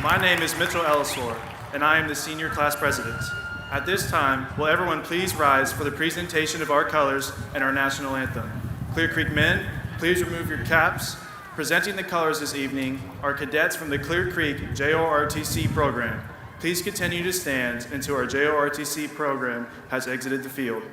My name is Mitchell Ellisor, and I am the senior class president. At this time, will everyone please rise for the presentation of our colors and our national anthem. Clear Creek men, please remove your caps. Presenting the colors this evening are cadets from the Clear Creek JORTC program. Please continue to stand until our JORTC program has exited the field.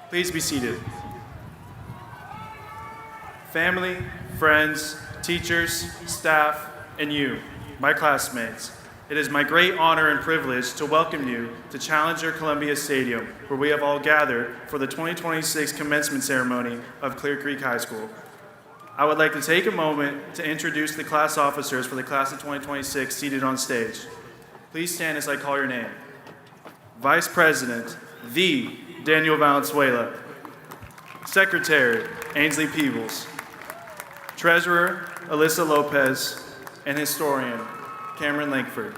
Please be seated. Family, friends, teachers, staff, and you, my classmates, it is my great honor and privilege to welcome you to Challenger Columbia Stadium, where we have all gathered for the 2026 commencement ceremony of Clear Creek High School. I would like to take a moment to introduce the class officers for the class of 2026 seated on stage. Please stand as I call your name. Vice President, the Daniel Valenzuela. Secretary, Ainsley Peebles. Treasurer, Alyssa Lopez. And Historian, Cameron Lankford.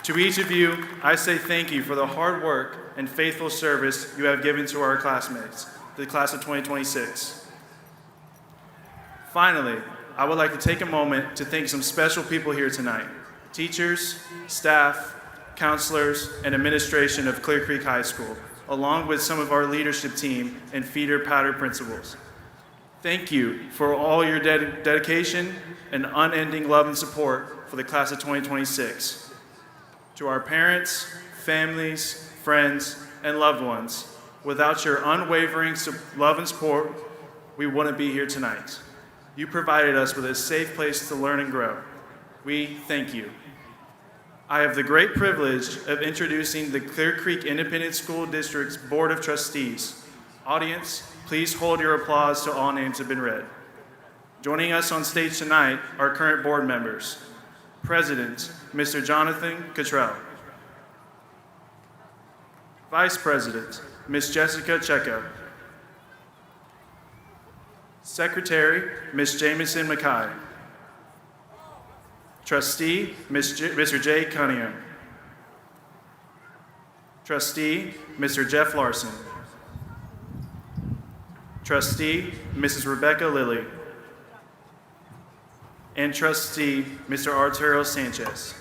To each of you, I say thank you for the hard work and faithful service you have given to our classmates, the class of 2026. Finally, I would like to take a moment to thank some special people here tonight: teachers, staff, counselors, and administration of Clear Creek High School, along with some of our leadership team and feeder pattern principals. Thank you for all your dedication and unending love and support for the class of 2026. To our parents, families, friends, and loved ones, without your unwavering love and support, we wouldn't be here tonight. You provided us with a safe place to learn and grow. We thank you. I have the great privilege of introducing the Clear Creek Independent School District's Board of Trustees. Audience, please hold your applause till all names have been read. Joining us on stage tonight are current board members. President, Mr. Jonathan Cottrell. Vice President, Ms. Jessica Checo. Secretary, Ms. Jamison Mackay. Trustee, Mr. Jay Cunningham. Trustee, Mr. Jeff Larson. Trustee, Mrs. Rebecca Lilly. And Trustee, Mr. Arturo Sanchez.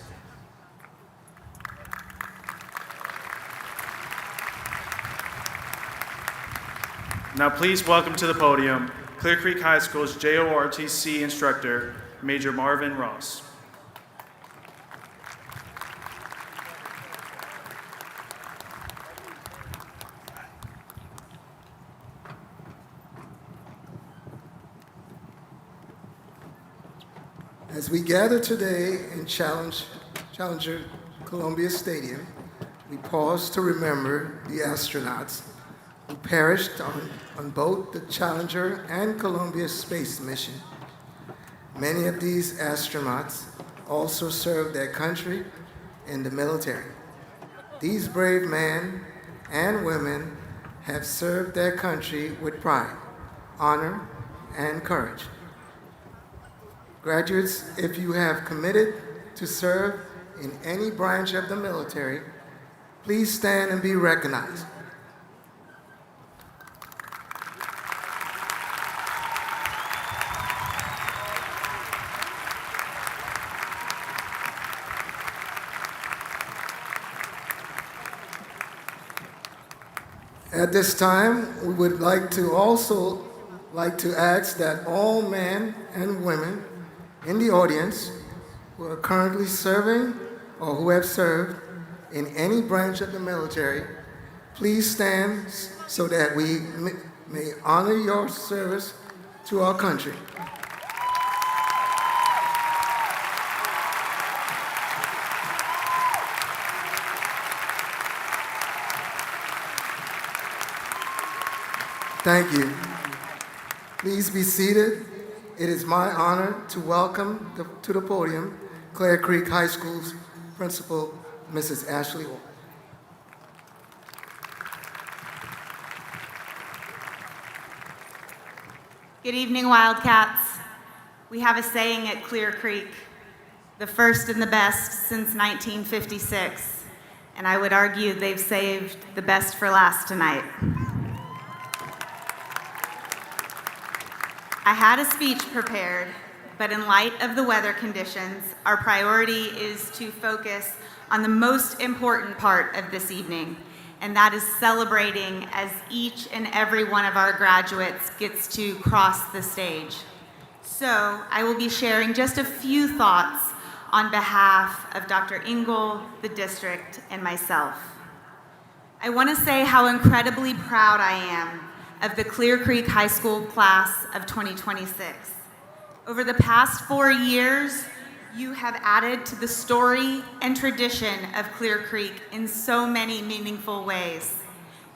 Now please welcome to the podium Clear Creek High School's JORTC instructor, Major Marvin Ross. As we gather today in Challenger Columbia Stadium, we pause to remember the astronauts who perished on both the Challenger and Columbia space mission. Many of these astronauts also served their country in the military. These brave men and women have served their country with pride, honor, and courage. Graduates, if you have committed to serve in any branch of the military, please stand and be recognized. At this time, we would like to ask that all men and women in the audience who are currently serving or who have served in any branch of the military, please stand so that we may honor your service to our country. Thank you. Please be seated. It is my honor to welcome to the podium Clear Creek High School's principal, Mrs. Ashley Wall. Good evening, Wildcats. We have a saying at Clear Creek, the first and the best since 1956, and I would argue they've saved the best for last tonight. I had a speech prepared, but in light of the weather conditions, our priority is to focus on the most important part of this evening, and that is celebrating as each and every one of our graduates gets to cross the stage. So I will be sharing just a few thoughts on behalf of Dr. Engel, the district, and myself. I want to say how incredibly proud I am of the Clear Creek High School class of 2026. Over the past 4 years, you have added to the story and tradition of Clear Creek in so many meaningful ways.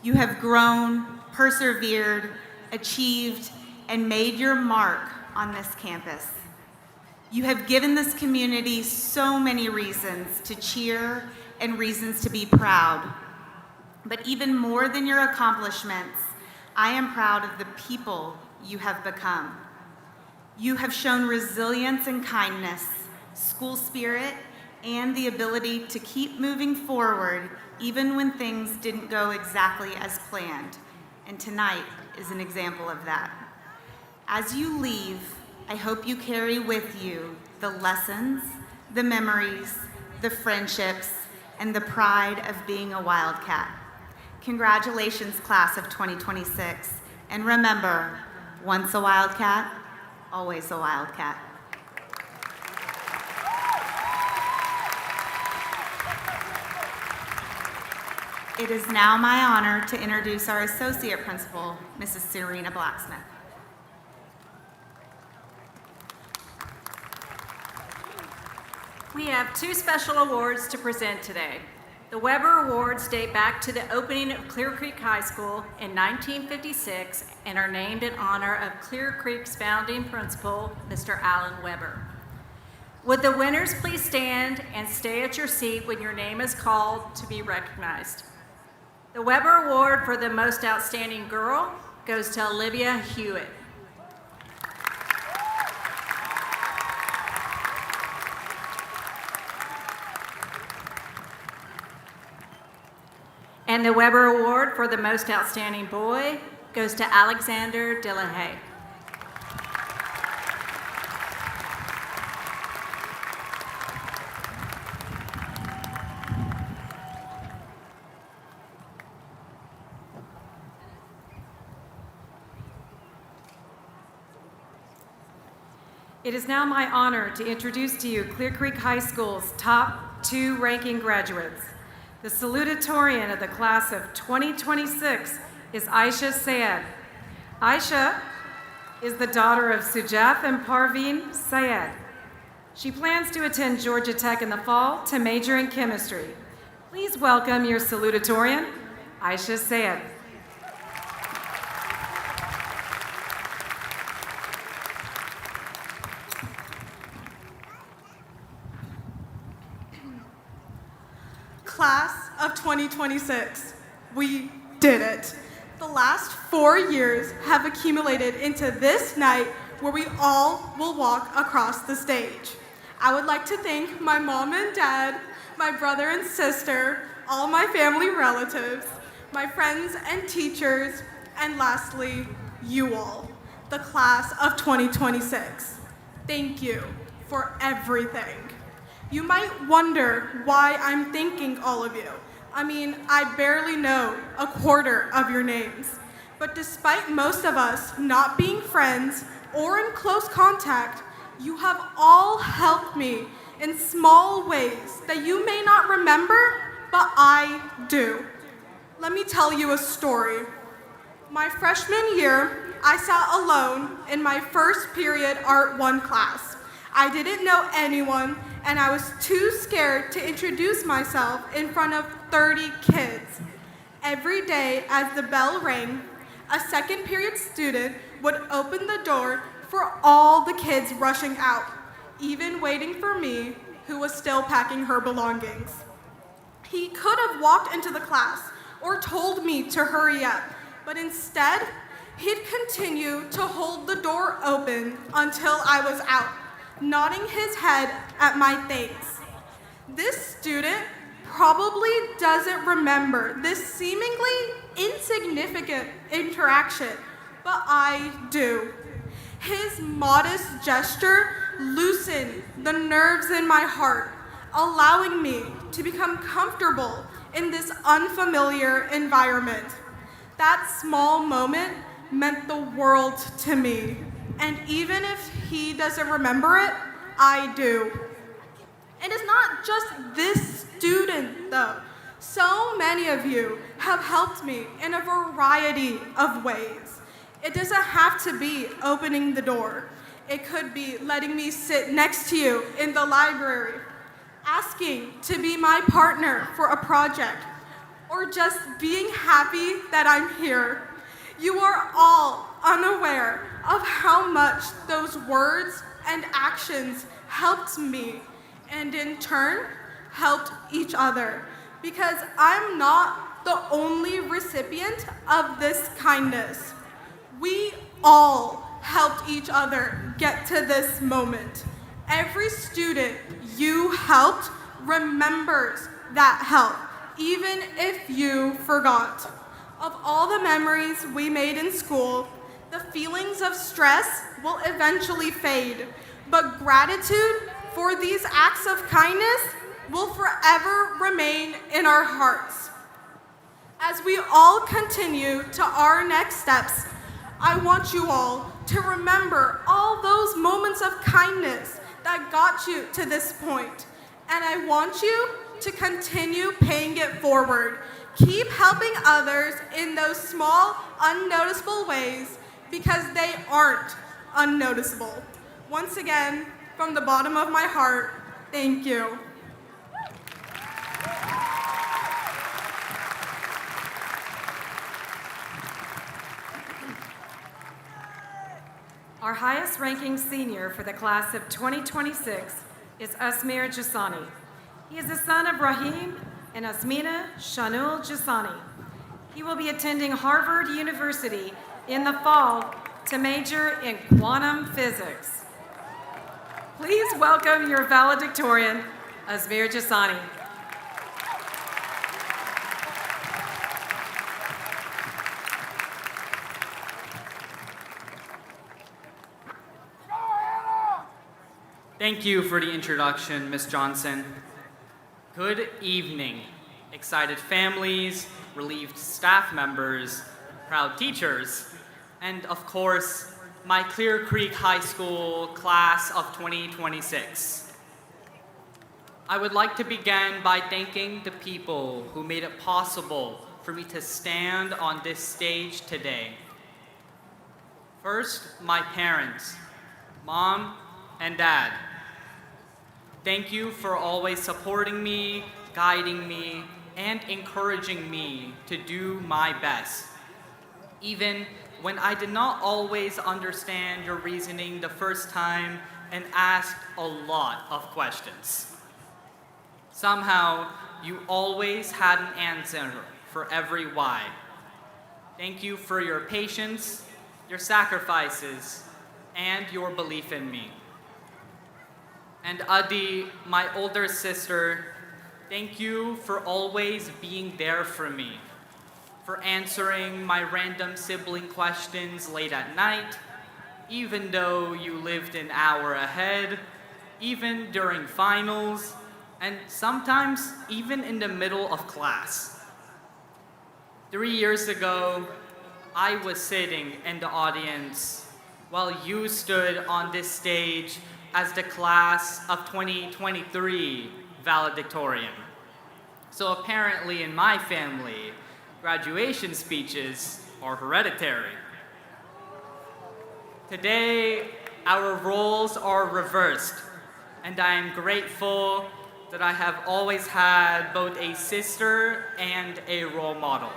You have grown, persevered, achieved, and made your mark on this campus. You have given this community so many reasons to cheer and reasons to be proud. But even more than your accomplishments, I am proud of the people you have become. You have shown resilience and kindness, school spirit, and the ability to keep moving forward even when things didn't go exactly as planned. And tonight is an example of that. As you leave, I hope you carry with you the lessons, the memories, the friendships, and the pride of being a Wildcat. Congratulations, class of 2026. And remember, once a Wildcat, always a Wildcat. It is now my honor to introduce our Associate Principal, Mrs. Serena Blacksmith. We have 2 special awards to present today. The Weber Awards date back to the opening of Clear Creek High School in 1956 and are named in honor of Clear Creek's founding principal, Mr. Alan Weber. Would the winners please stand and stay at your seat when your name is called to be recognized? The Weber Award for the Most Outstanding Girl goes to Olivia Hewitt. And the Weber Award for the Most Outstanding Boy goes to Alexander Dillahay. It is now my honor to introduce to you Clear Creek High School's top 2 ranking graduates. The salutatorian of the class of 2026 is Aisha Sayed. Aisha is the daughter of Sujath and Parveen Sayed. She plans to attend Georgia Tech in the fall to major in chemistry. Please welcome your salutatorian, Aisha Sayed. Class of 2026, we did it. The last 4 years have accumulated into this night where we all will walk across the stage. I would like to thank my mom and dad, my brother and sister, all my family relatives, my friends and teachers, and lastly, you all, the class of 2026. Thank you for everything. You might wonder why I'm thanking all of you. I mean, I barely know a quarter of your names. But despite most of us not being friends or in close contact, you have all helped me in small ways that you may not remember, but I do. Let me tell you a story. My freshman year, I sat alone in my first period Art 1 class. I didn't know anyone, and I was too scared to introduce myself in front of 30 kids. Every day as the bell rang, a second period student would open the door for all the kids rushing out, even waiting for me, who was still packing her belongings. He could have walked into the class or told me to hurry up, but instead, he'd continue to hold the door open until I was out, nodding his head at my thanks. This student probably doesn't remember this seemingly insignificant interaction, but I do. His modest gesture loosened the nerves in my heart, allowing me to become comfortable in this unfamiliar environment. That small moment meant the world to me. And even if he doesn't remember it, I do. And it's not just this student, though. So many of you have helped me in a variety of ways. It doesn't have to be opening the door. It could be letting me sit next to you in the library, asking to be my partner for a project, or just being happy that I'm here. You are all unaware of how much those words and actions helped me, and in turn, helped each other, because I'm not the only recipient of this kindness. We all helped each other get to this moment. Every student you helped remembers that help, even if you forgot. Of all the memories we made in school, the feelings of stress will eventually fade, but gratitude for these acts of kindness will forever remain in our hearts. As we all continue to our next steps, I want you all to remember all those moments of kindness that got you to this point, and I want you to continue paying it forward. Keep helping others in those small, unnoticeable ways, because they aren't unnoticeable. Once again, from the bottom of my heart, thank you. Our highest ranking senior for the class of 2026 is Asmir Jasani. He is the son of Rahim and Asmina Shanul Jasani. He will be attending Harvard University in the fall to major in quantum physics. Please welcome your valedictorian, Asmir Jasani. Thank you for the introduction, Ms. Johnson. Good evening, excited families, relieved staff members, proud teachers, and of course, my Clear Creek High School class of 2026. I would like to begin by thanking the people who made it possible for me to stand on this stage today. First, my parents, Mom and Dad. Thank you for always supporting me, guiding me, and encouraging me to do my best, even when I did not always understand your reasoning the first time and asked a lot of questions. Somehow, you always had an answer for every why. Thank you for your patience, your sacrifices, and your belief in me. And Adi, my older sister, thank you for always being there for me, for answering my random sibling questions late at night, even though you lived an hour ahead, even during finals, and sometimes even in the middle of class. 3 years ago, I was sitting in the audience while you stood on this stage as the class of 2023 Valedictorian. So apparently in my family, graduation speeches are hereditary. Today, our roles are reversed, and I am grateful that I have always had both a sister and a role model.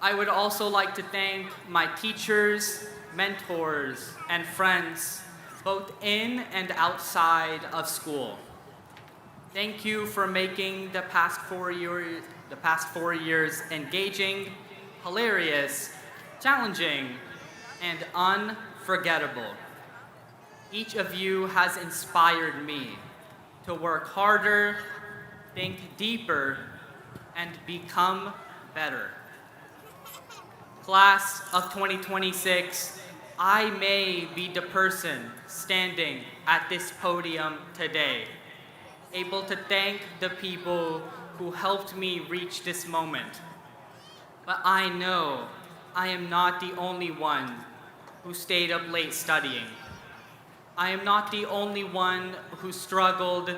I would also like to thank my teachers, mentors, and friends, both in and outside of school. Thank you for making the past 4 years engaging, hilarious, challenging, and unforgettable. Each of you has inspired me to work harder, think deeper, and become better. Class of 2026, I may be the person standing at this podium today, able to thank the people who helped me reach this moment. But I know I am not the only one who stayed up late studying. I am not the only one who struggled,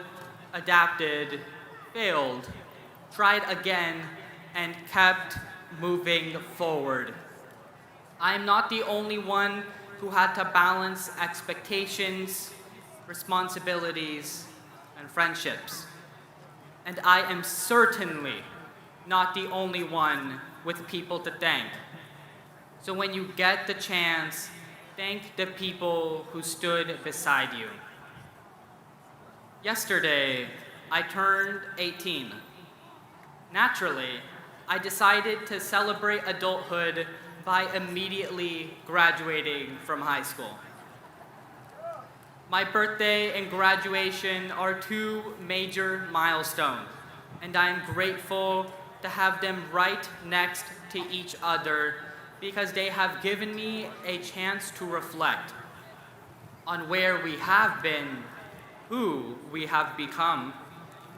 adapted, failed, tried again, and kept moving forward. I am not the only one who had to balance expectations, responsibilities, and friendships. And I am certainly not the only one with people to thank. So when you get the chance, thank the people who stood beside you. Yesterday, I turned 18. Naturally, I decided to celebrate adulthood by immediately graduating from high school. My birthday and graduation are two major milestones, and I am grateful to have them right next to each other because they have given me a chance to reflect on where we have been, who we have become,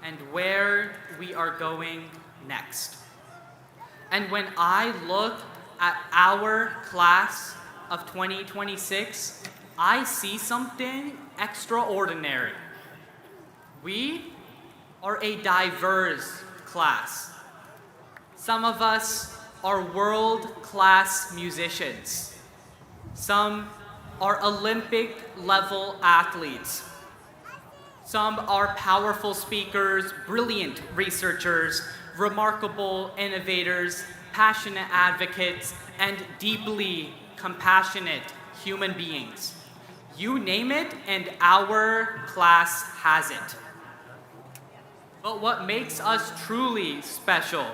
and where we are going next. And when I look at our class of 2026, I see something extraordinary. We are a diverse class. Some of us are world-class musicians. Some are Olympic-level athletes. Some are powerful speakers, brilliant researchers, remarkable innovators, passionate advocates, and deeply compassionate human beings. You name it, and our class has it. But what makes us truly special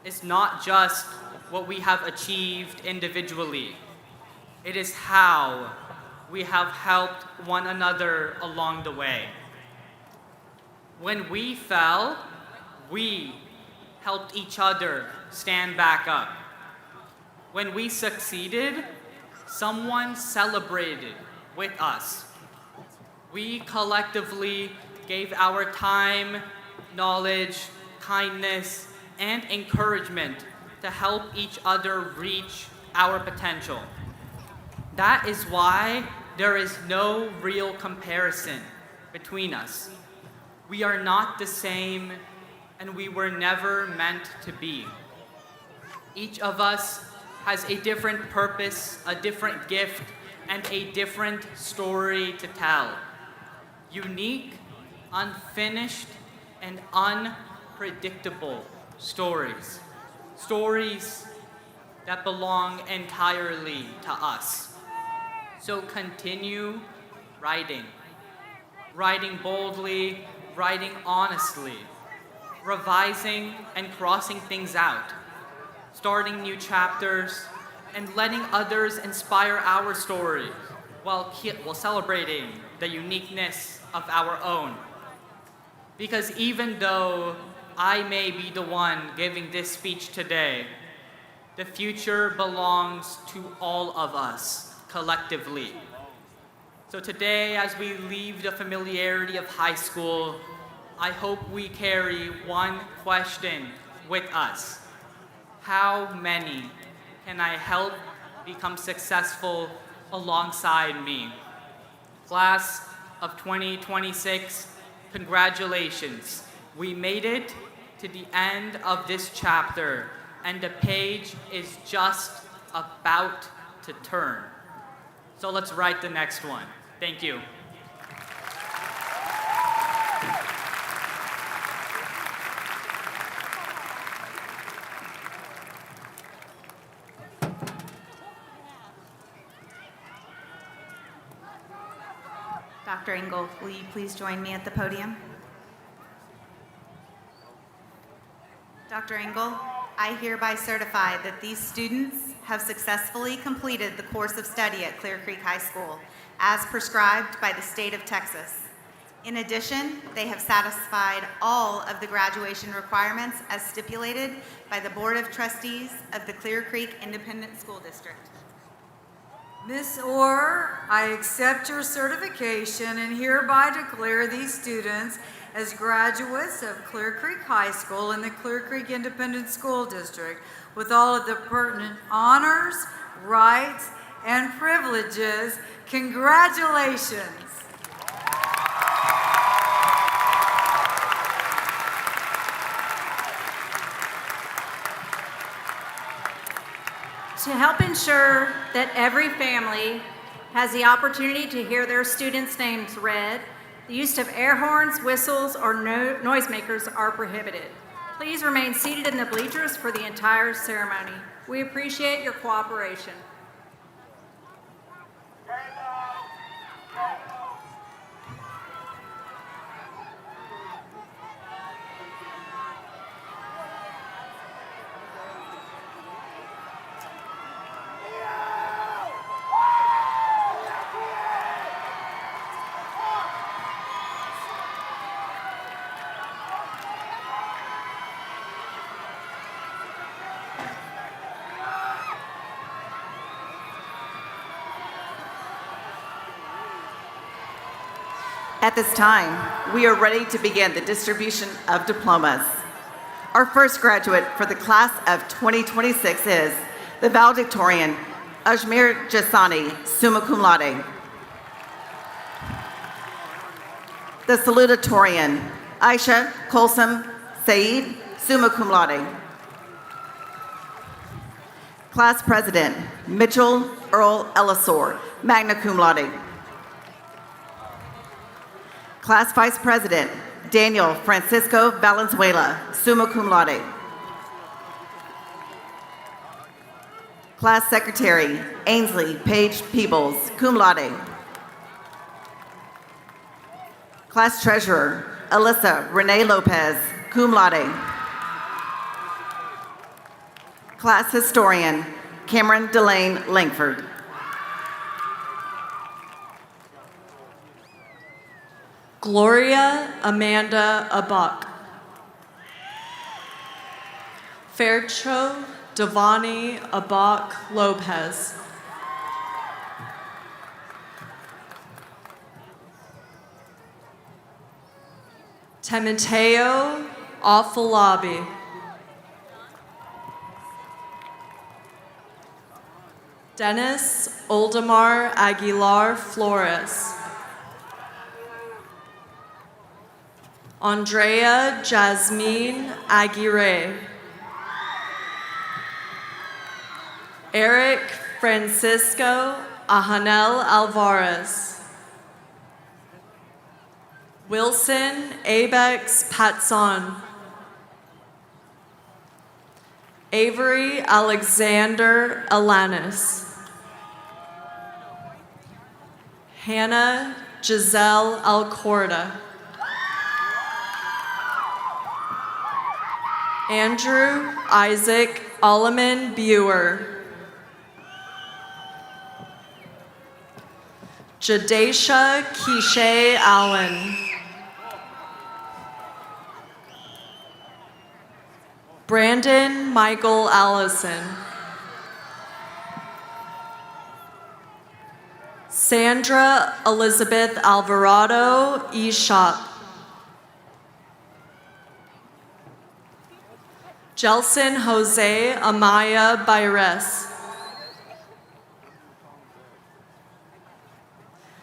is not just what we have achieved individually. It is how we have helped one another along the way. When we fell, we helped each other stand back up. When we succeeded, someone celebrated with us. We collectively gave our time, knowledge, kindness, and encouragement to help each other reach our potential. That is why there is no real comparison between us. We are not the same, and we were never meant to be. Each of us has a different purpose, a different gift, and a different story to tell. Unique, unfinished, and unpredictable stories. Stories that belong entirely to us. So continue writing. Writing boldly, writing honestly, revising and crossing things out, starting new chapters, and letting others inspire our story while celebrating the uniqueness of our own. Because even though I may be the one giving this speech today, the future belongs to all of us collectively. So today, as we leave the familiarity of high school, I hope we carry one question with us. How many can I help become successful alongside me? Class of 2026, congratulations. We made it to the end of this chapter, and the page is just about to turn. So let's write the next one. Thank you. Dr. Engel, will you please join me at the podium? Dr. Engel, I hereby certify that these students have successfully completed the course of study at Clear Creek High School as prescribed by the state of Texas. In addition, they have satisfied all of the graduation requirements as stipulated by the Board of Trustees of the Clear Creek Independent School District. Ms. Orr, I accept your certification and hereby declare these students as graduates of Clear Creek High School in the Clear Creek Independent School District with all of the pertinent honors, rights, and privileges. Congratulations. To help ensure that every family has the opportunity to hear their students' names read, the use of air horns, whistles, or noisemakers are prohibited. Please remain seated in the bleachers for the entire ceremony. We appreciate your cooperation. At this time, we are ready to begin the distribution of diplomas. Our first graduate for the class of 2026 is the valedictorian, Ajmer Jasani, summa cum laude. The salutatorian, Aisha Kolsum Saeed, summa cum laude. Class president, Mitchell Earl Ellisor, magna cum laude. Class Vice President, Daniel Francisco Valenzuela, summa cum laude. Class Secretary, Ainsley Page Peebles, cum laude. Class Treasurer, Alyssa Renee Lopez, cum laude. Class Historian, Cameron Delane Langford. Gloria Amanda Abak. Faircho Devani Abak Lopez. Timoteo Afolabi. Dennis Oldemar Aguilar Flores. Andrea Jasmine Aguirre. Eric Francisco Ahanel Alvarez. Wilson Abex Patson. Avery Alexander Alanis. Hannah Giselle Alcorda. Andrew Isaac Alleman Buer. Jadesha Keisha Allen. Brandon Michael Allison. Sandra Elizabeth Alvarado Eshop. Jelson Jose Amaya Baires.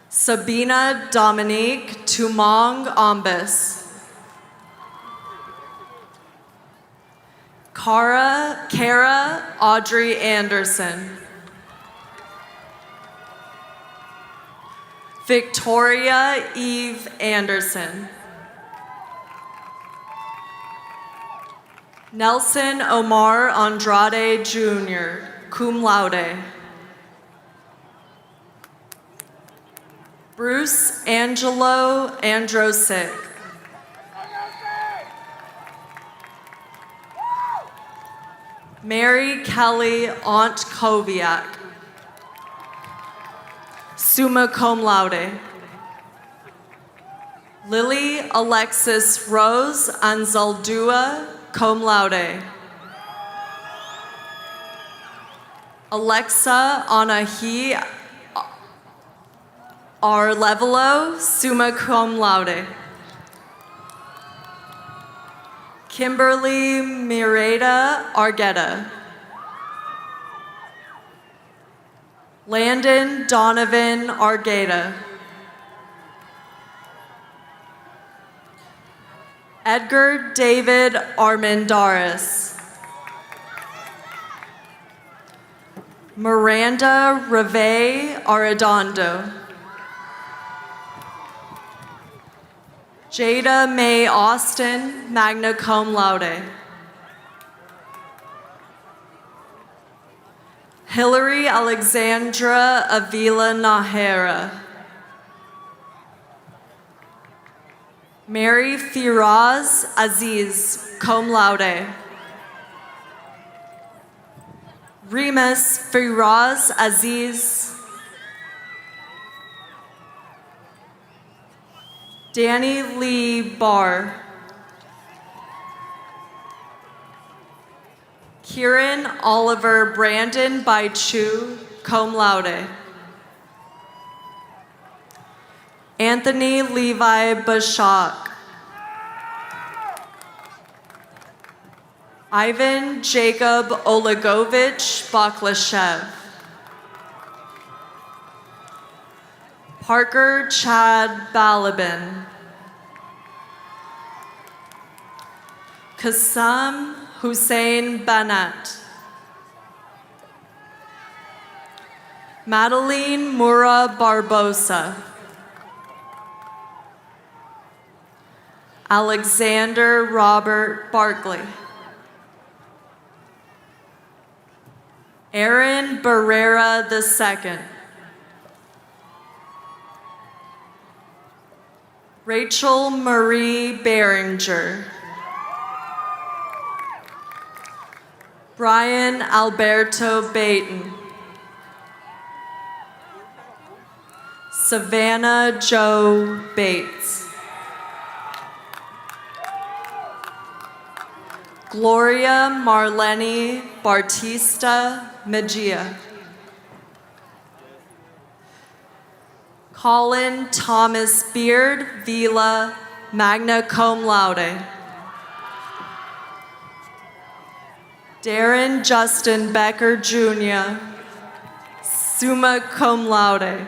Sabina Dominique Tumong Ombis. Kara Audrey Anderson. Victoria Eve Anderson. Nelson Omar Andrade Jr., cum laude. Bruce Angelo Androsic. Mary Kelly Aunt Koviak. Summa cum laude. Lily Alexis Rose Anzaldua, cum laude. Alexa Anahi Arlevelo, summa cum laude. Kimberly Mireda Argueta. Landon Donovan Argueta. Edgar David Armendaris. Miranda Reve Arredondo. Jada Mae Austin, magna cum laude. Hillary Alexandra Avila Nahara. Mary Firaz Aziz, cum laude. Remus Firaz Aziz. Danny Lee Barr. Kieran Oliver Brandon Baichu, cum laude. Anthony Levi Bashak. Ivan Jacob Olegovich Baklashev. Parker Chad Balabin. Qassam Hussein Banat. Madeline Mura Barbosa. Alexander Robert Barkley. Aaron Barrera II. Rachel Marie Behringer. Brian Alberto Baton. Savannah Joe Bates. Gloria Marlene Bartista Mejia. Colin Thomas Beard Vila magna cum laude. Darren Justin Becker Jr., summa cum laude.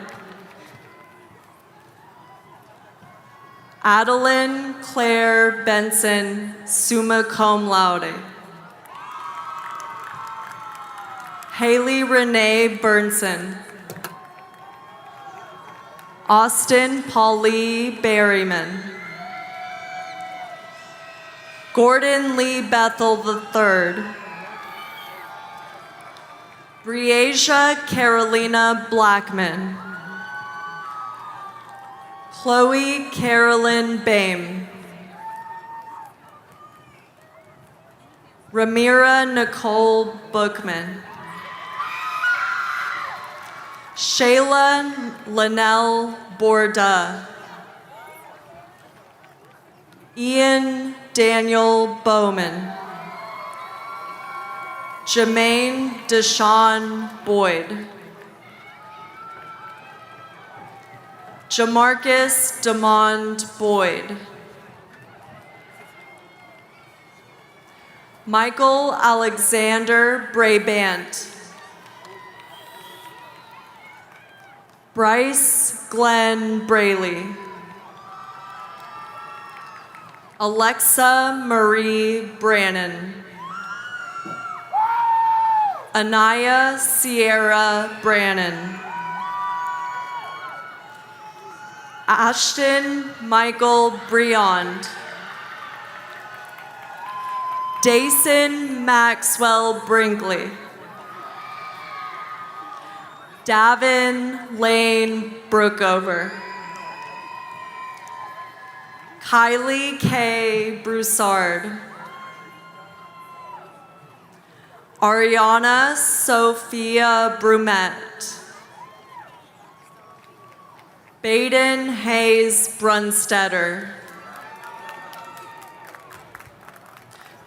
Adeline Claire Benson, summa cum laude. Haley Renee Burnson. Austin Paulie Berryman. Gordon Lee Bethel III. Breasia Carolina Blackman. Chloe Carolyn Bame. Ramira Nicole Bookman. Shayla Linnell Borda. Ian Daniel Bowman. Jermaine Deshawn Boyd. Jamarcus Demond Boyd. Michael Alexander Brabant. Bryce Glenn Braley. Alexa Marie Brannon. Anaya Sierra Brannon. Ashton Michael Briand. Dason Maxwell Brinkley. Davin Lane Brookover. Kylie K. Broussard. Ariana Sophia Brumette. Baden Hayes Brunstetter.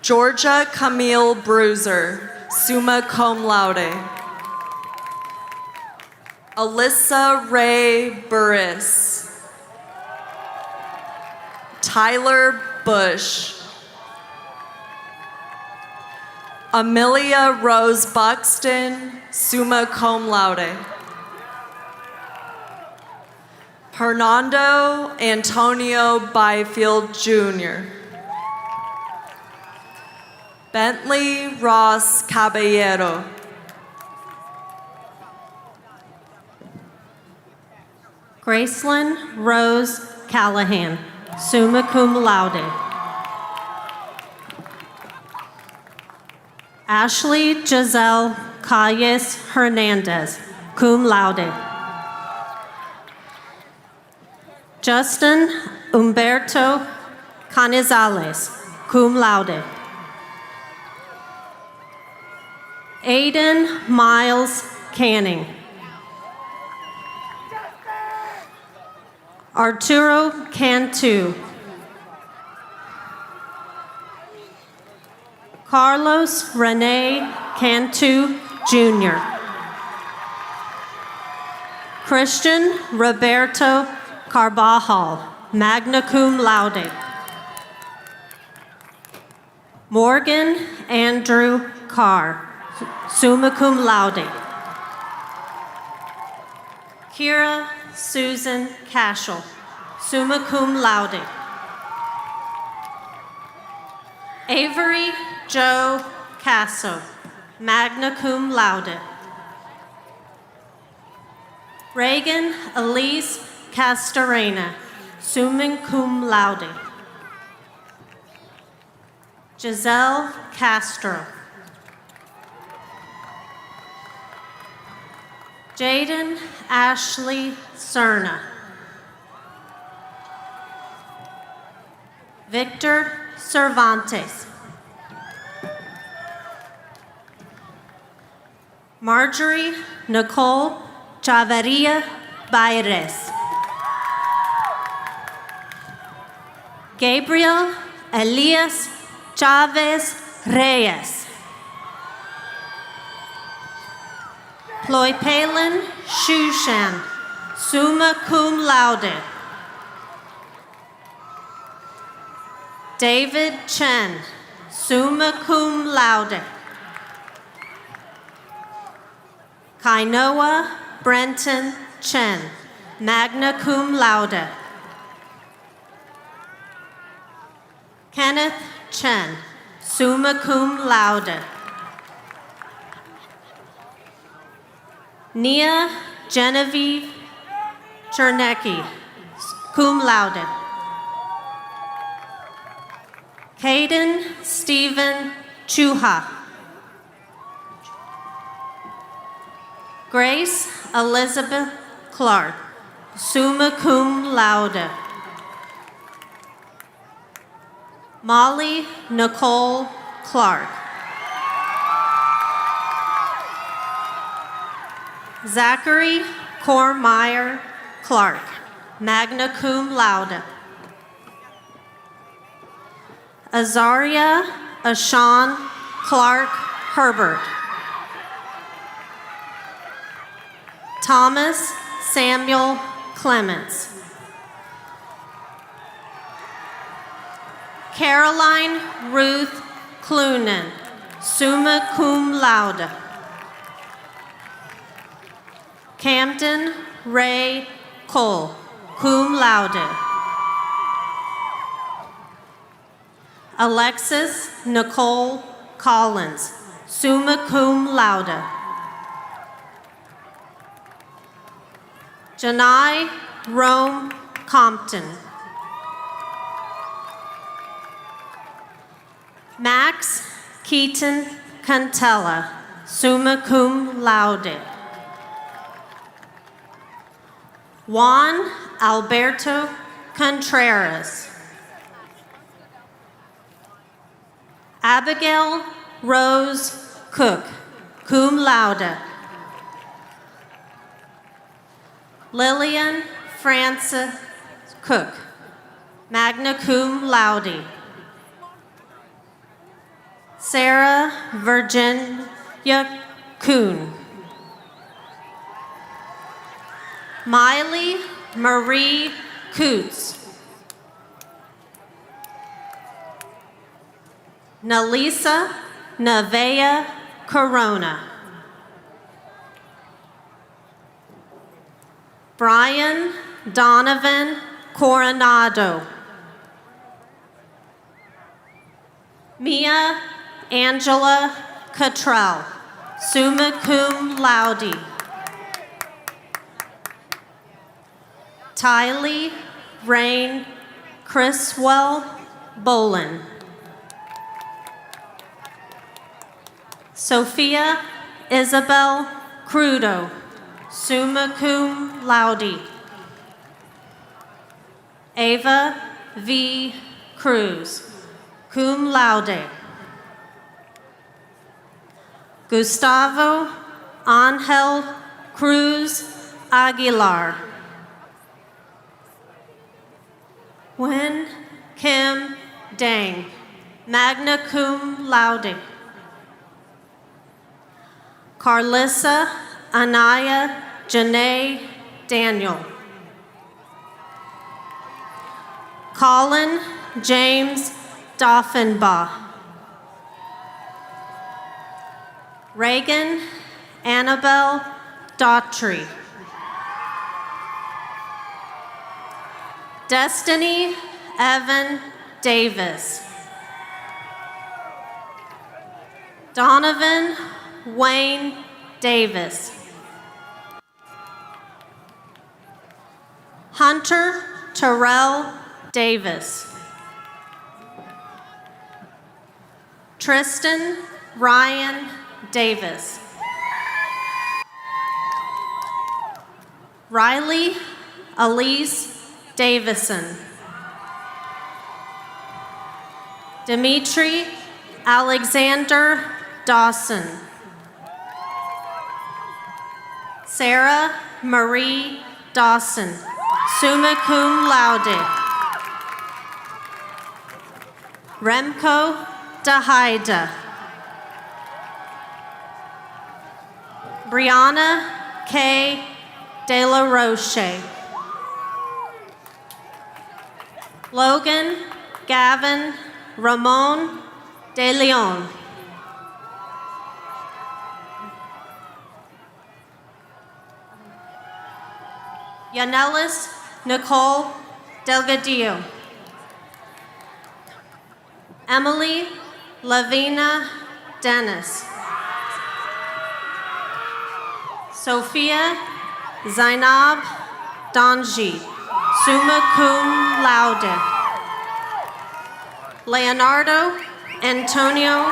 Georgia Camille Bruiser, summa cum laude. Alyssa Ray Burris. Tyler Bush. Amelia Rose Buxton, summa cum laude. Hernando Antonio Byfield Jr. Bentley Ross Caballero. Gracelyn Rose Callahan, summa cum laude. Ashley Giselle Calles Hernandez, cum laude. Justin Humberto Canizales, cum laude. Aiden Miles Canning. Arturo Cantu. Carlos Rene Cantu Jr. Christian Roberto Carbajal, magna cum laude. Morgan Andrew Carr, summa cum laude. Kira Susan Cashel, summa cum laude. Avery Joe Casso, magna cum laude. Reagan Elise Castorena, summa cum laude. Giselle Castro. Jaden Ashley Cerna. Victor Cervantes. Marjorie Nicole Chavarria Baires. Gabriel Elias Chavez Reyes. Ploy Palin Shushan, summa cum laude. David Chen, summa cum laude. Kainoa Brenton Chen, magna cum laude. Kenneth Chen, summa cum laude. Nia Genevieve Chernecki, cum laude. Caden Stephen Chuha. Grace Elizabeth Clark, summa cum laude. Molly Nicole Clark. Zachary Cormeyer Clark, magna cum laude. Azaria Ashawn Clark Herbert. Thomas Samuel Clements. Caroline Ruth Clunan, summa cum laude. Camden Ray Cole, cum laude. Alexis Nicole Collins, summa cum laude. Janai Rome Compton. Max Keaton Cantella, summa cum laude. Juan Alberto Contreras. Abigail Rose Cook, cum laude. Lillian Frances Cook, magna cum laude. Sarah Virginia Kuhn. Miley Marie Coots. Nalisa Nevea Corona. Brian Donovan Coronado. Mia Angela Cottrell, summa cum laude. Tylee Rain Criswell Bolin. Sophia Isabel Crudo, summa cum laude. Ava V. Cruz, cum laude. Gustavo Angel Cruz Aguilar. Wen Kim Dang, magna cum laude. Carlissa Anaya Janae Daniel. Colin James Doffenbaugh. Reagan Annabelle Daughtry. Destiny Evan Davis. Donovan Wayne Davis. Hunter Terrell Davis. Tristan Ryan Davis. Riley Elise Davison. Dimitri Alexander Dawson. Sarah Marie Dawson, summa cum laude. Remco Dahaida. Brianna K. De La Roche. Logan Gavin Ramon De Leon. Yanelis Nicole Delgadillo. Emily Lavina Dennis. Sophia Zainab Donji, summa cum laude. Leonardo Antonio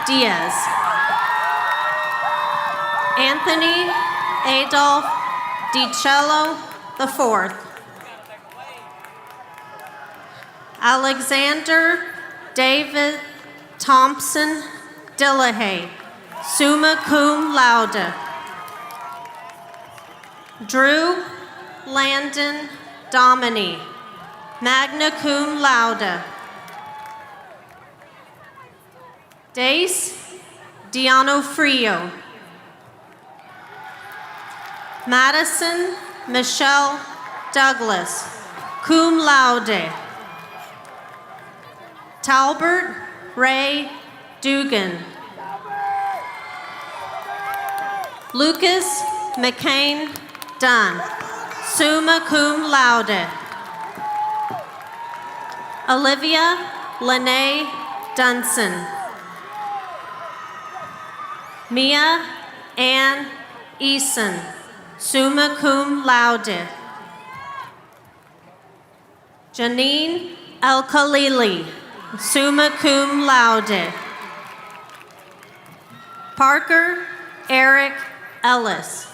Diaz. Anthony Adolph DiCello IV. Alexander David Thompson Dillahay, summa cum laude. Drew Landon Domini, magna cum laude. Dace D'Onofrio. Madison Michelle Douglas, cum laude. Talbert Ray Dugan. Lucas McCain Dunn, summa cum laude. Olivia Lene Dunson. Mia Ann Eason, summa cum laude. Janine El Khalili, summa cum laude. Parker Eric Ellis.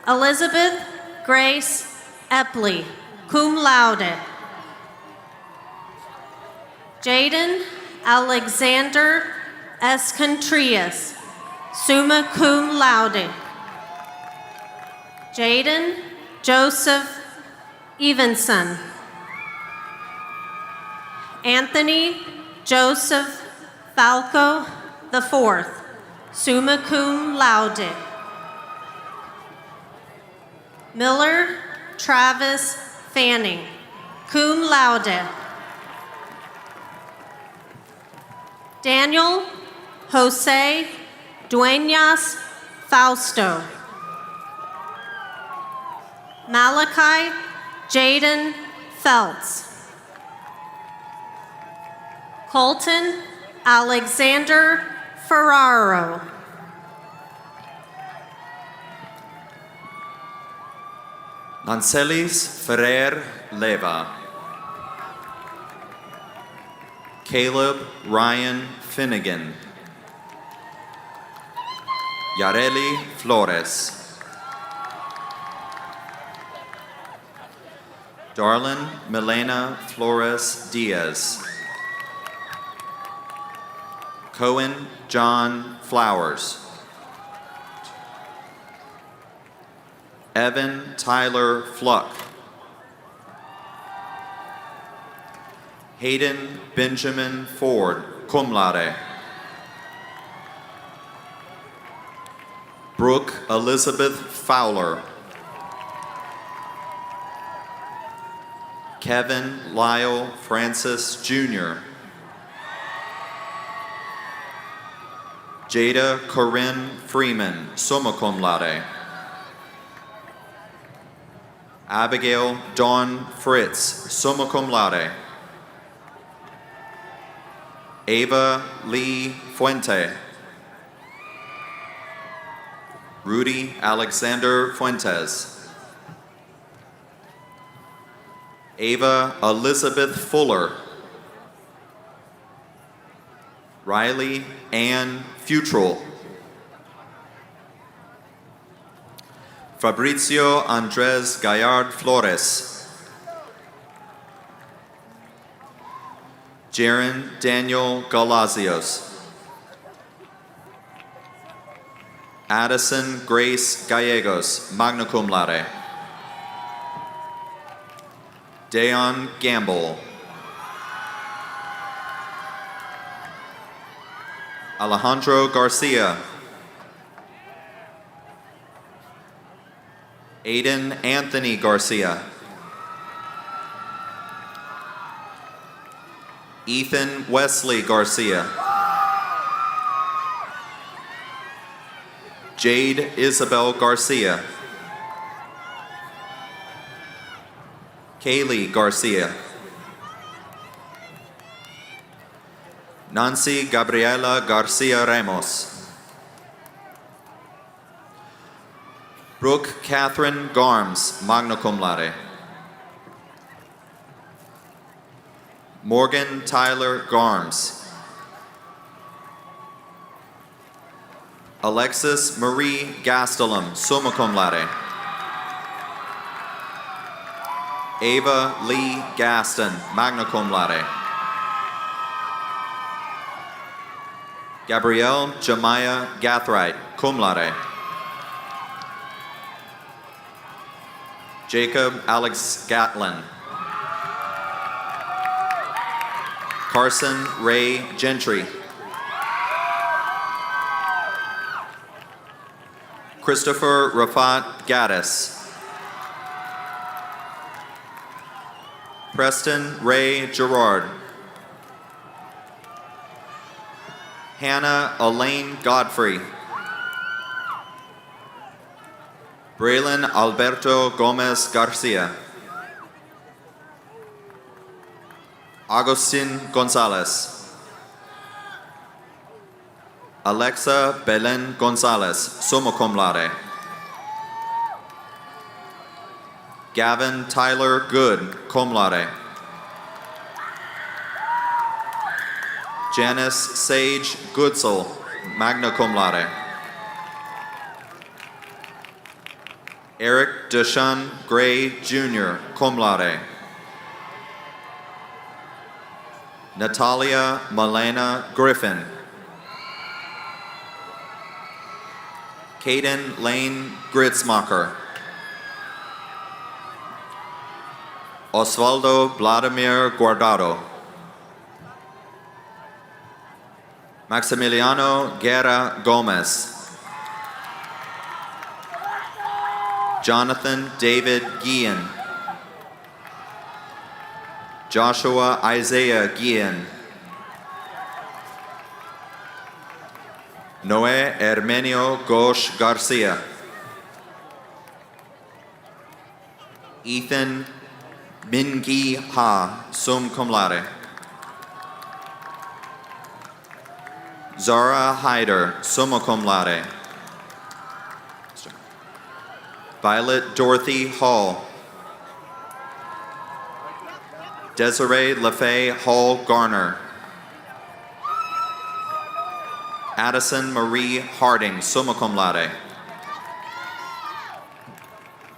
Elizabeth Grace Epley, cum laude. Jaden Alexander Escontrias, summa cum laude. Jaden Joseph Evenson. Anthony Joseph Falco IV, summa cum laude. Miller Travis Fanning, cum laude. Daniel Jose Dueñas Fausto. Malachi Jaden Feltz. Colton Alexander Ferraro. Lancelis Ferrer Leva. Caleb Ryan Finnegan. Yareli Flores. Darlin Milena Flores Diaz. Cohen John Flowers. Evan Tyler Fluck. Hayden Benjamin Ford, cum laude. Brooke Elizabeth Fowler. Kevin Lyle Francis Jr. Jada Corinne Freeman, summa cum laude. Abigail Dawn Fritz, summa cum laude. Ava Lee Fuente. Rudy Alexander Fuentes. Ava Elizabeth Fuller. Riley Ann Futrell. Fabrizio Andres Gallard Flores. Jaron Daniel Galazios. Addison Grace Gallegos, magna cum laude. Dayon Gamble. Alejandro Garcia. Aiden Anthony Garcia. Ethan Wesley Garcia. Jade Isabel Garcia. Kaylee Garcia. Nancy Gabriela Garcia Ramos. Brooke Catherine Garms, magna cum laude. Morgan Tyler Garms. Alexis Marie Gastelum, summa cum laude. Ava Lee Gaston, magna cum laude. Gabrielle Jemiah Gathright, cum laude. Jacob Alex Gatlin. Carson Ray Gentry. Christopher Rafat Gaddis. Preston Ray Gerard. Hannah Elaine Godfrey. Braylon Alberto Gomez Garcia. Agustin Gonzalez. Alexa Belen Gonzalez, summa cum laude. Gavin Tyler Good, cum laude. Janice Sage Goodsell, magna cum laude. Eric Deshaun Gray Jr., cum laude. Natalia Malena Griffin. Caden Lane Gritzmacher. Osvaldo Vladimir Guardado. Maximiliano Guerra Gomez. Jonathan David Guillen. Joshua Isaiah Guillen. Noé Hermenio Gosh Garcia. Ethan Mingi Ha, sum cum laude. Zara Hyder, summa cum laude. Violet Dorothy Hall. Desiree LaFay Hall Garner. Addison Marie Harding, summa cum laude.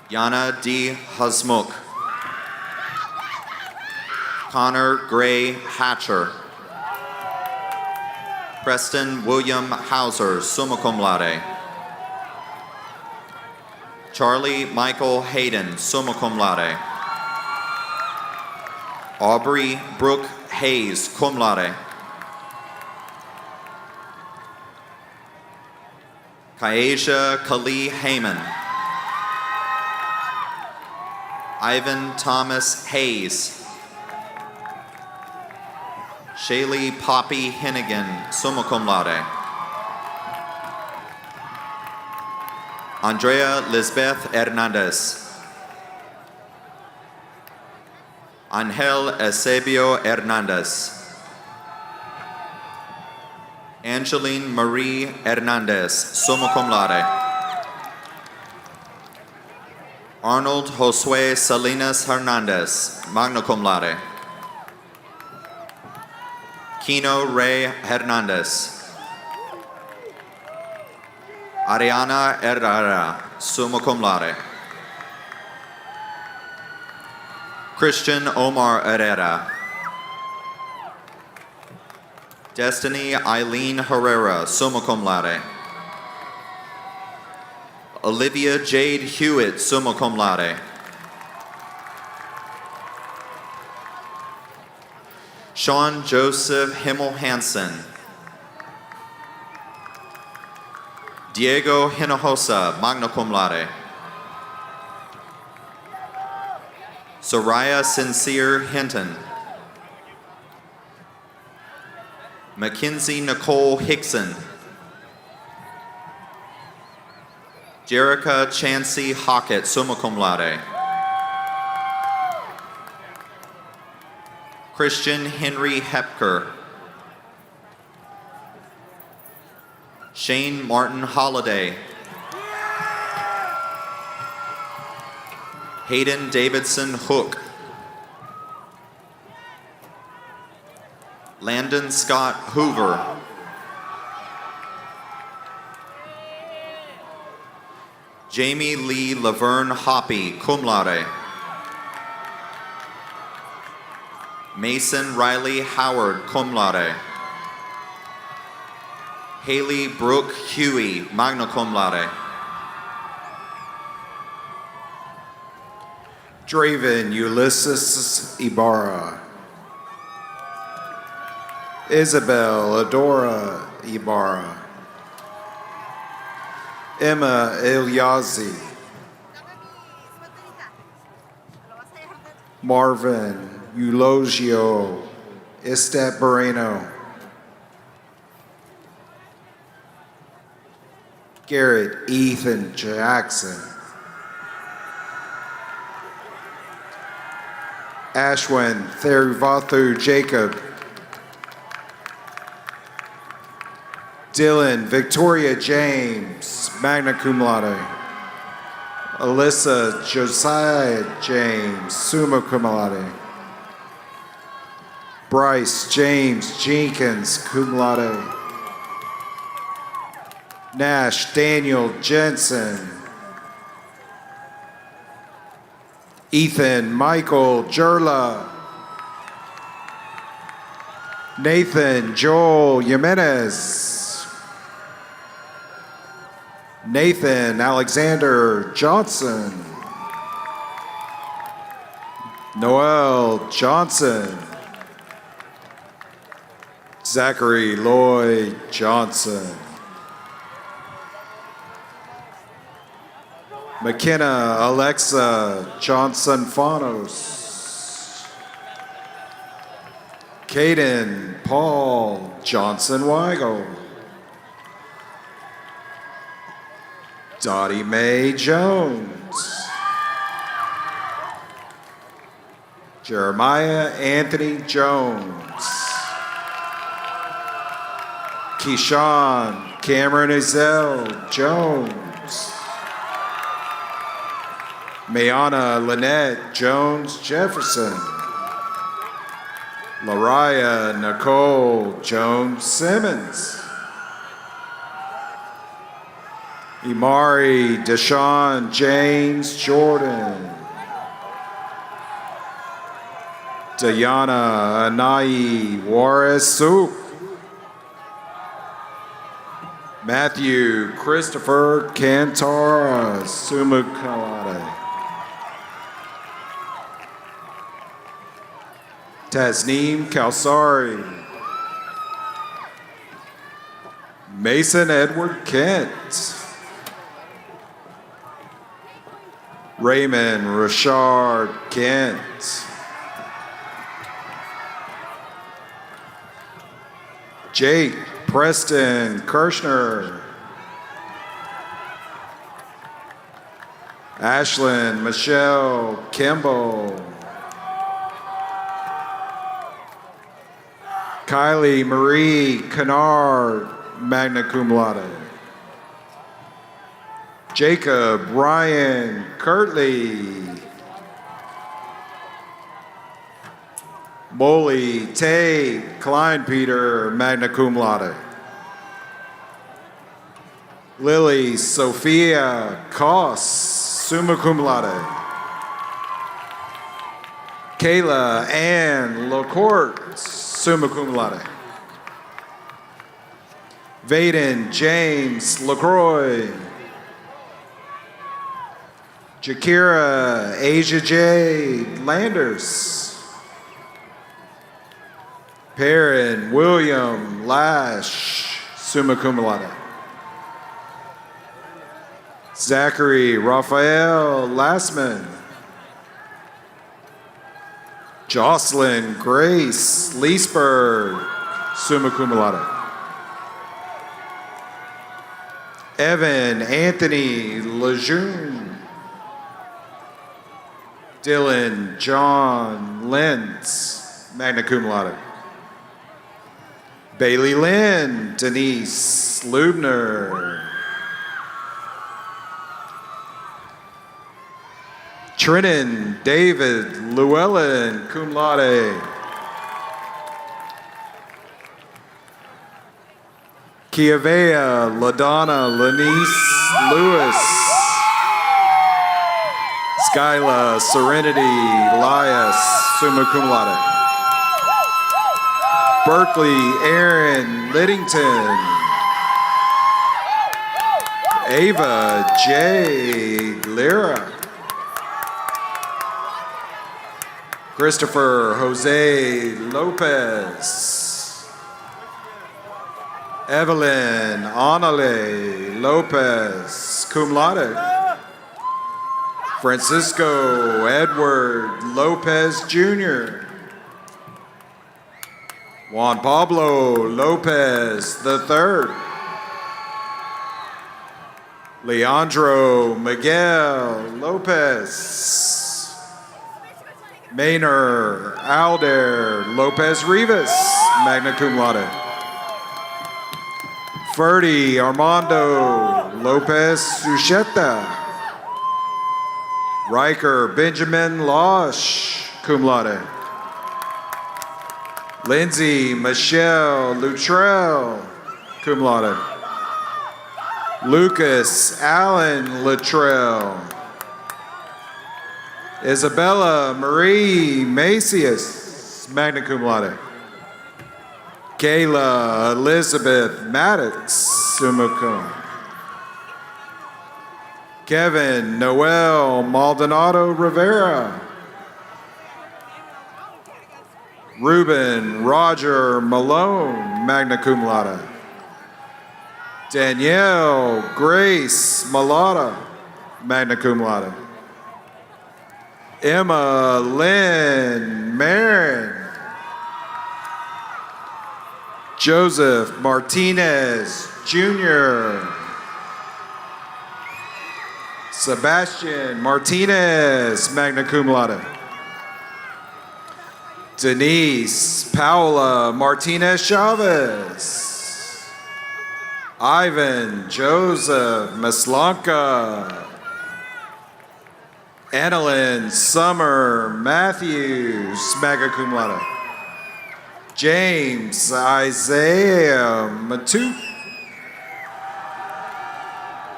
Yana D. Hasmuk. Connor Gray Hatcher. Preston William Hauser, summa cum laude. Charlie Michael Hayden, summa cum laude. Aubrey Brooke Hayes, cum laude. Kaisha Kali Heyman. Ivan Thomas Hayes. Shaylee Poppy Hennigan, summa cum laude. Andrea Lisbeth Hernandez. Angel Eusebio Hernandez. Angeline Marie Hernandez, summa cum laude. Arnold Josue Salinas Hernandez, magna cum laude. Kino Ray Hernandez. Ariana Herrera, summa cum laude. Christian Omar Herrera. Destiny Eileen Herrera, summa cum laude. Olivia Jade Hewitt, summa cum laude. Sean Joseph Himmel Hansen. Diego Hinojosa, magna cum laude. Soraya Sincere Hinton. Mackenzie Nicole Hickson. Jerica Chancey Hockett, summa cum laude. Christian Henry Hepker. Shane Martin Holliday. Hayden Davidson Hook. Landon Scott Hoover. Jamie Lee Laverne Hoppy, cum laude. Mason Riley Howard, cum laude. Haley Brooke Huey, magna cum laude. Draven Ulysses Ibarra. Isabel Adora Ibarra. Emma Ilyazi. Marvin Eulogio Estep Moreno. Garrett Ethan Jackson. Ashwin Theruvathu Jacob. Dylan Victoria James, magna cum laude. Alyssa Josiah James, summa cum laude. Bryce James Jenkins, cum laude. Nash Daniel Jensen. Ethan Michael Jurla. Nathan Joel Jimenez. Nathan Alexander Johnson. Noel Johnson. Zachary Lloyd Johnson. McKenna Alexa Johnson Fanos. Caden Paul Johnson Weigel. Dottie Mae Jones. Jeremiah Anthony Jones. Keyshawn Cameron Ezell Jones. Mayana Lynette Jones Jefferson. Lariah Nicole Jones Simmons. Imari Deshaun James Jordan. Diana Anai Juarez Soup. Matthew Christopher Cantara summa cum laude. Tasneem Kalsari. Mason Edward Kent. Raymond Richard Kent. Jake Preston Kirshner. Ashlyn Michelle Kimball. Kylie Marie Kennard, magna cum laude. Jacob Ryan Kirtley. Molly Tay Kleinpeter, magna cum laude. Lily Sophia Koss, summa cum laude. Kayla Ann LaCourte, summa cum laude. Vaden James LaCroix. Jakira Asia J. Landers. Perrin William Lash, summa cum laude. Zachary Raphael Lassman. Jocelyn Grace Leesburg, summa cum laude. Evan Anthony Lejeune. Dylan John Lentz, magna cum laude. Bailey Lynn Denise Lubner. Trinan David Llewellyn, cum laude. Kiavea LaDonna Lanice Lewis. Skyla Serenity Elias, summa cum laude. Berkeley Aaron Liddington. Ava J. Lira. Christopher Jose Lopez. Evelyn Anale Lopez, cum laude. Francisco Edward Lopez Jr. Juan Pablo Lopez III. Leandro Miguel Lopez. Maynard Alder Lopez Rivas, magna cum laude. Ferdy Armando Lopez Sucheta. Riker Benjamin Losh, cum laude. Lindsay Michelle Luttrell, cum laude. Lucas Allen Luttrell. Isabella Marie Macias, magna cum laude. Kayla Elizabeth Maddox, summa cum. Kevin Noel Maldonado Rivera. Ruben Roger Malone, magna cum laude. Danielle Grace Malata, magna cum laude. Emma Lynn Marin. Joseph Martinez Jr. Sebastian Martinez, magna cum laude. Denise Paula Martinez Chavez. Ivan Joseph Maslanka. Annalyn Summer Matthews, magna cum laude. James Isaiah Matute.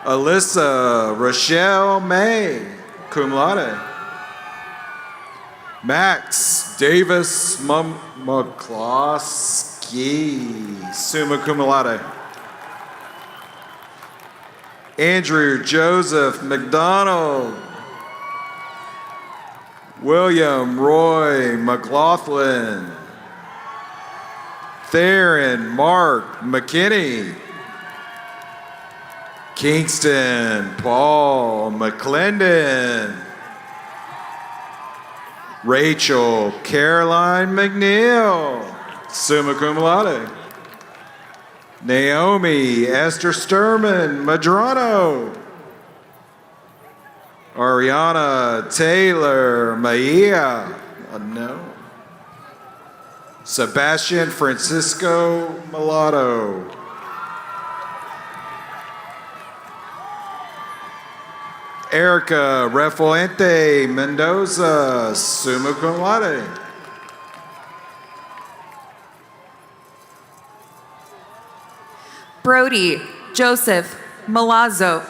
Alyssa Rochelle May, cum laude. Max Davis McCloskey, summa cum laude. Andrew Joseph McDonald. William Roy McLaughlin. Theron Mark McKinney. Kingston Paul McClendon. Rachel Caroline McNeil, summa cum laude. Naomi Esther Sturman Madrano. Ariana Taylor Maia, no. Sebastian Francisco Mulatto. Erica Refuente Mendoza, summa cum laude. Brody Joseph Malazzo.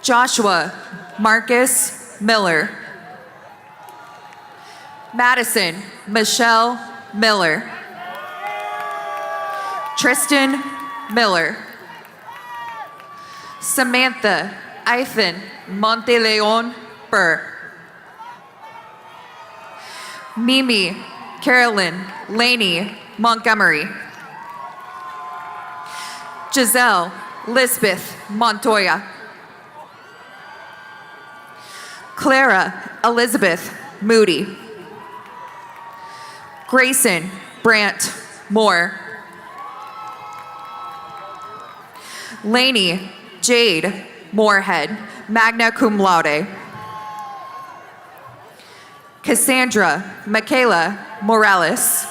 Joshua Marcus Miller. Madison Michelle Miller. Tristan Miller. Samantha Ethan Monteleon Burr. Mimi Carolyn Laney Montgomery. Giselle Lisbeth Montoya. Clara Elizabeth Moody. Grayson Brant Moore. Lainey Jade Moorhead, magna cum laude. Cassandra Michaela Morales.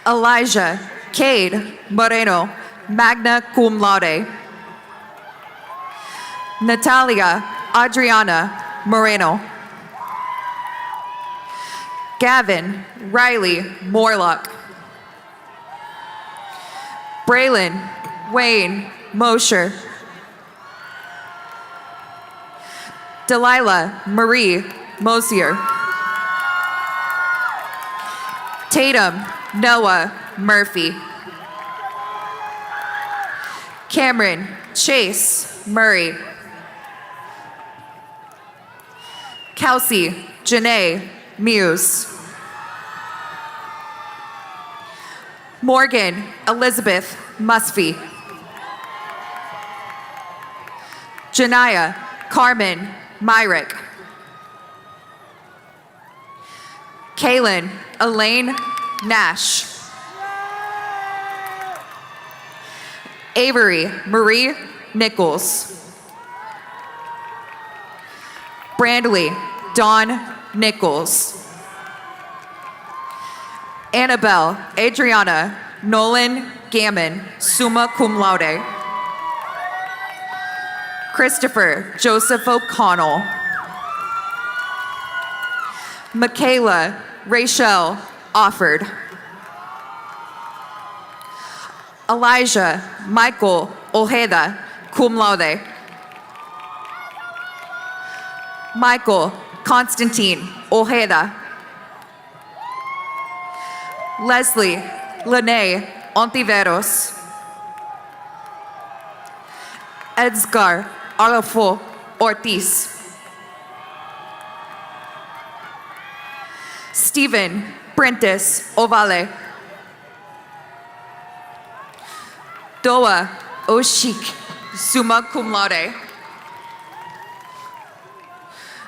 Elijah Cade Moreno, magna cum laude. Natalia Adriana Moreno. Gavin Riley Morlock. Braylon Wayne Mosher. Delilah Marie Mosier. Tatum Noah Murphy. Cameron Chase Murray. Kelsey Janae Muse. Morgan Elizabeth Musfy. Janaya Carmen Myrick. Kaylin Elaine Nash. Avery Marie Nichols. Brandley Dawn Nichols. Annabelle Adriana Nolan Gammon, summa cum laude. Christopher Joseph O'Connell. Michaela Rachel Offord. Elijah Michael Ojeda, cum laude. Michael Constantine Ojeda. Leslie Lene Ontiveros. Edgar Alafo Ortiz. Stephen Prentice Ovale. Doa Oshik, summa cum laude.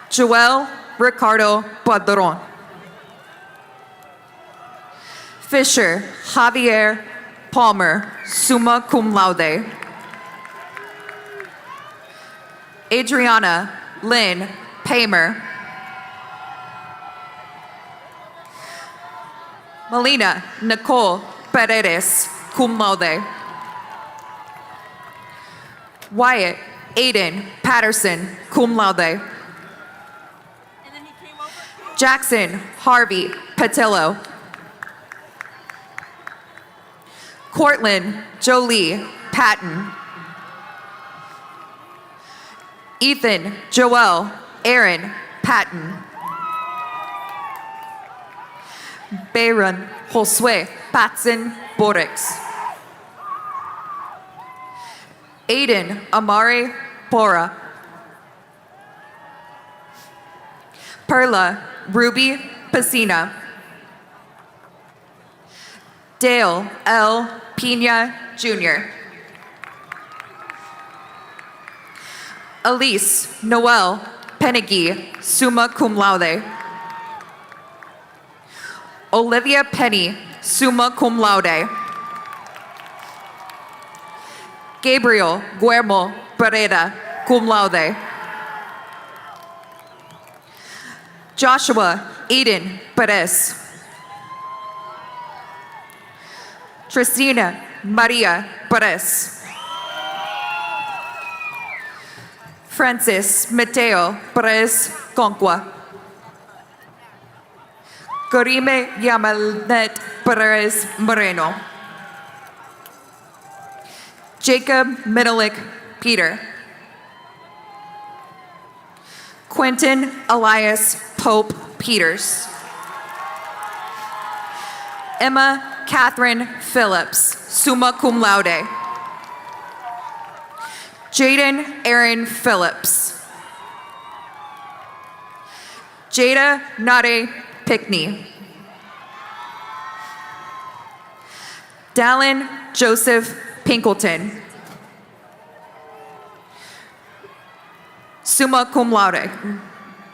Joel Ricardo Padron. Fisher Javier Palmer, summa cum laude. Adriana Lynn Paymer. Melina Nicole Paredes, cum laude. Wyatt Aiden Patterson, cum laude. Jackson Harvey Patillo. Cortland Jolie Patton. Ethan Joel Aaron Patton. Bayron Josue Patson Borix. Aiden Amare Pora. Perla Ruby Pacina. Dale L. Pina Jr. Elise Noel Penegui, summa cum laude. Olivia Penny, summa cum laude. Gabriel Guillermo Barrera, cum laude. Joshua Eden Perez. Tristina Maria Perez. Francis Mateo Perez Conqua. Corime Yamalnet Perez Moreno. Jacob Middleick Peter. Quentin Elias Pope Peters. Emma Catherine Phillips, summa cum laude. Jaden Aaron Phillips. Jada Nade Pickney. Dallin Joseph Pinkleton, summa cum laude.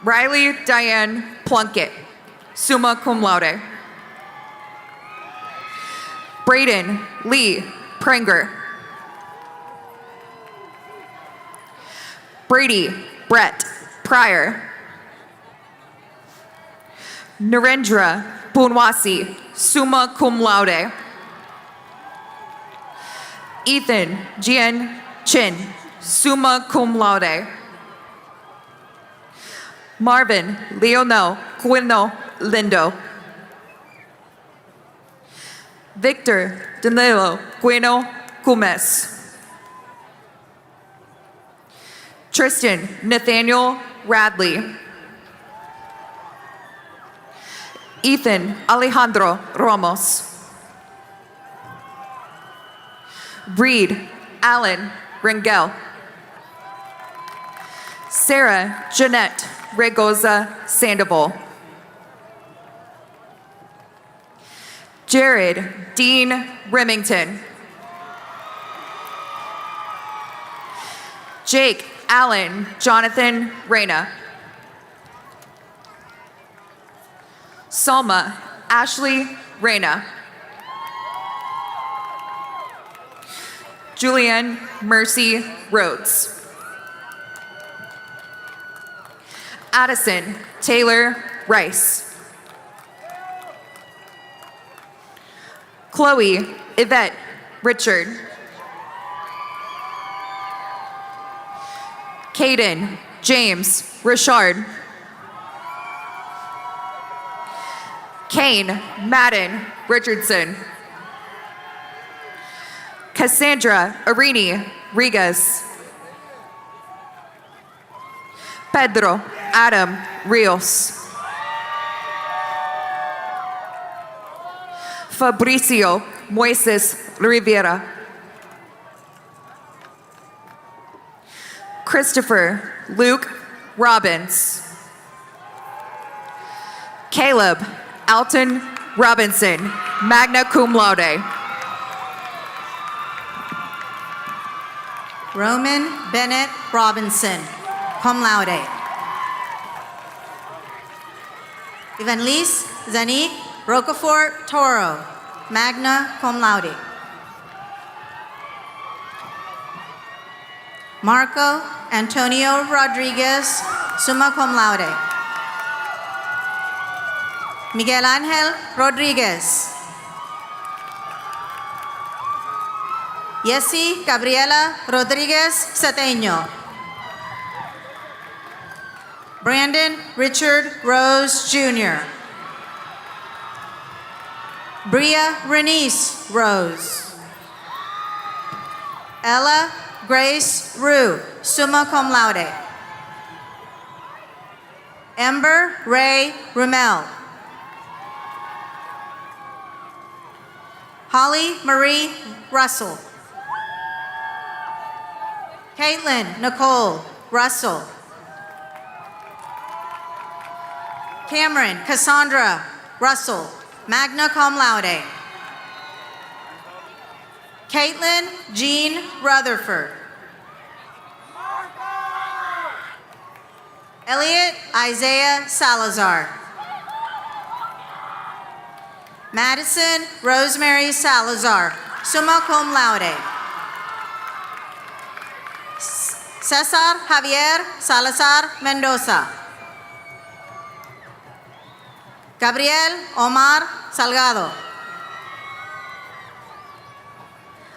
Riley Diane Plunkett, summa cum laude. Braden Lee Pranger. Brady Brett Pryor. Narendra Punwasi, summa cum laude. Ethan Jian Chin, summa cum laude. Marvin Leonel Quino Lindo. Victor Danilo Quino Cumes. Tristan Nathaniel Radley. Ethan Alejandro Ramos. Reed Allen Rangel. Sarah Jeanette Regoza Sandoval. Jared Dean Remington. Jake Allen Jonathan Reyna. Salma Ashley Reyna. Julianne Mercy Rhodes. Addison Taylor Rice. Chloe Yvette Richard. Caden James Richard. Kane Madden Richardson. Cassandra Arini Rigas. Pedro Adam Rios. Fabricio Moises Rivera. Christopher Luke Robbins. Caleb Alton Robinson, magna cum laude. Roman Bennett Robinson, cum laude. Ivanlis Zanik Rocafort Toro, magna cum laude. Marco Antonio Rodriguez, summa cum laude. Miguel Ángel Rodriguez. Yessi Gabriela Rodriguez Cedeño. Brandon Richard Rose Jr. Bria Renice Rose. Ella Grace Rue, summa cum laude. Ember Ray Rummel. Holly Marie Russell. Caitlin Nicole Russell. Cameron Cassandra Russell, magna cum laude. Caitlin Jean Rutherford. Elliot Isaiah Salazar. Madison Rosemary Salazar, summa cum laude. Cesar Javier Salazar Mendoza. Gabriel Omar Salgado.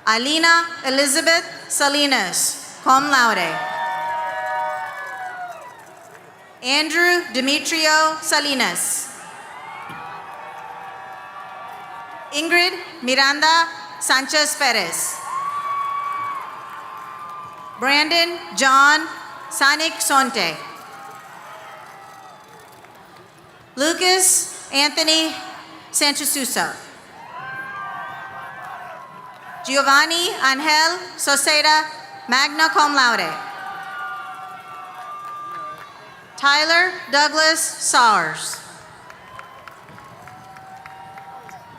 Alina Elizabeth Salinas, cum laude. Andrew Demetrio Salinas. Ingrid Miranda Sanchez Perez. Brandon John Sanik Sonte. Lucas Anthony Sanchasusa. Giovanni Angel Soseda, magna cum laude. Tyler Douglas Sars.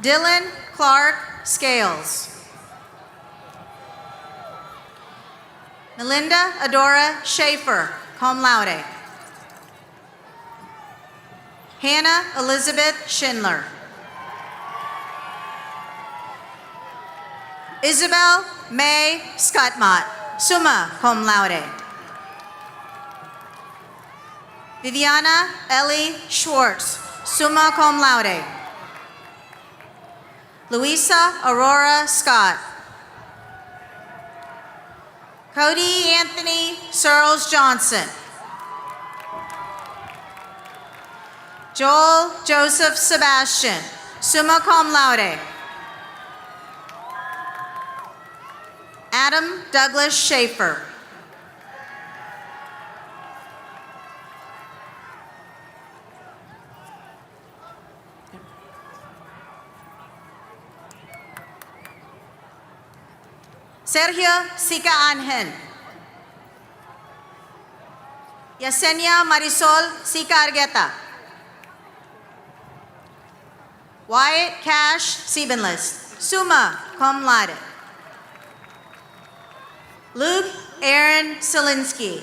Dylan Clark Scales. Melinda Adora Schaefer, cum laude. Hannah Elizabeth Schindler. Isabel May Scottmott, summa cum laude. Viviana Ellie Schwartz, summa cum laude. Luisa Aurora Scott. Cody Anthony Searles Johnson. Joel Joseph Sebastian, summa cum laude. Adam Douglas Schaefer. Sergio Sica Angel. Yesenia Marisol Sica Argueta. Wyatt Cash Siebenlist, summa cum laude. Luke Aaron Selinsky.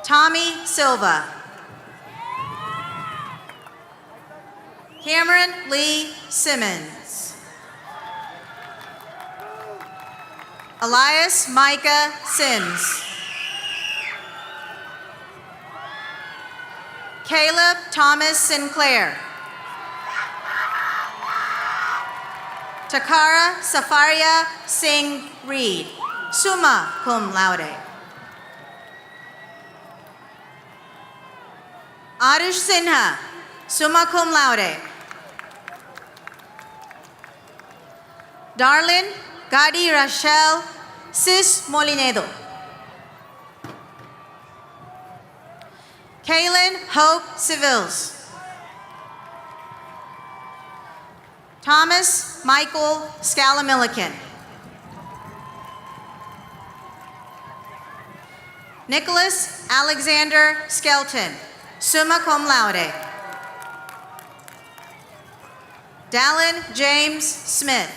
Tommy Silva. Cameron Lee Simmons. Elias Micah Sims. Caleb Thomas Sinclair. Takara Safaria Singh Reed, summa cum laude. Arush Sinha, summa cum laude. Darlin Gadi Rachel Cis Molinedo. Kaylin Hope Civils. Thomas Michael Scalamillican. Nicholas Alexander Skelton, summa cum laude. Dallin James Smith.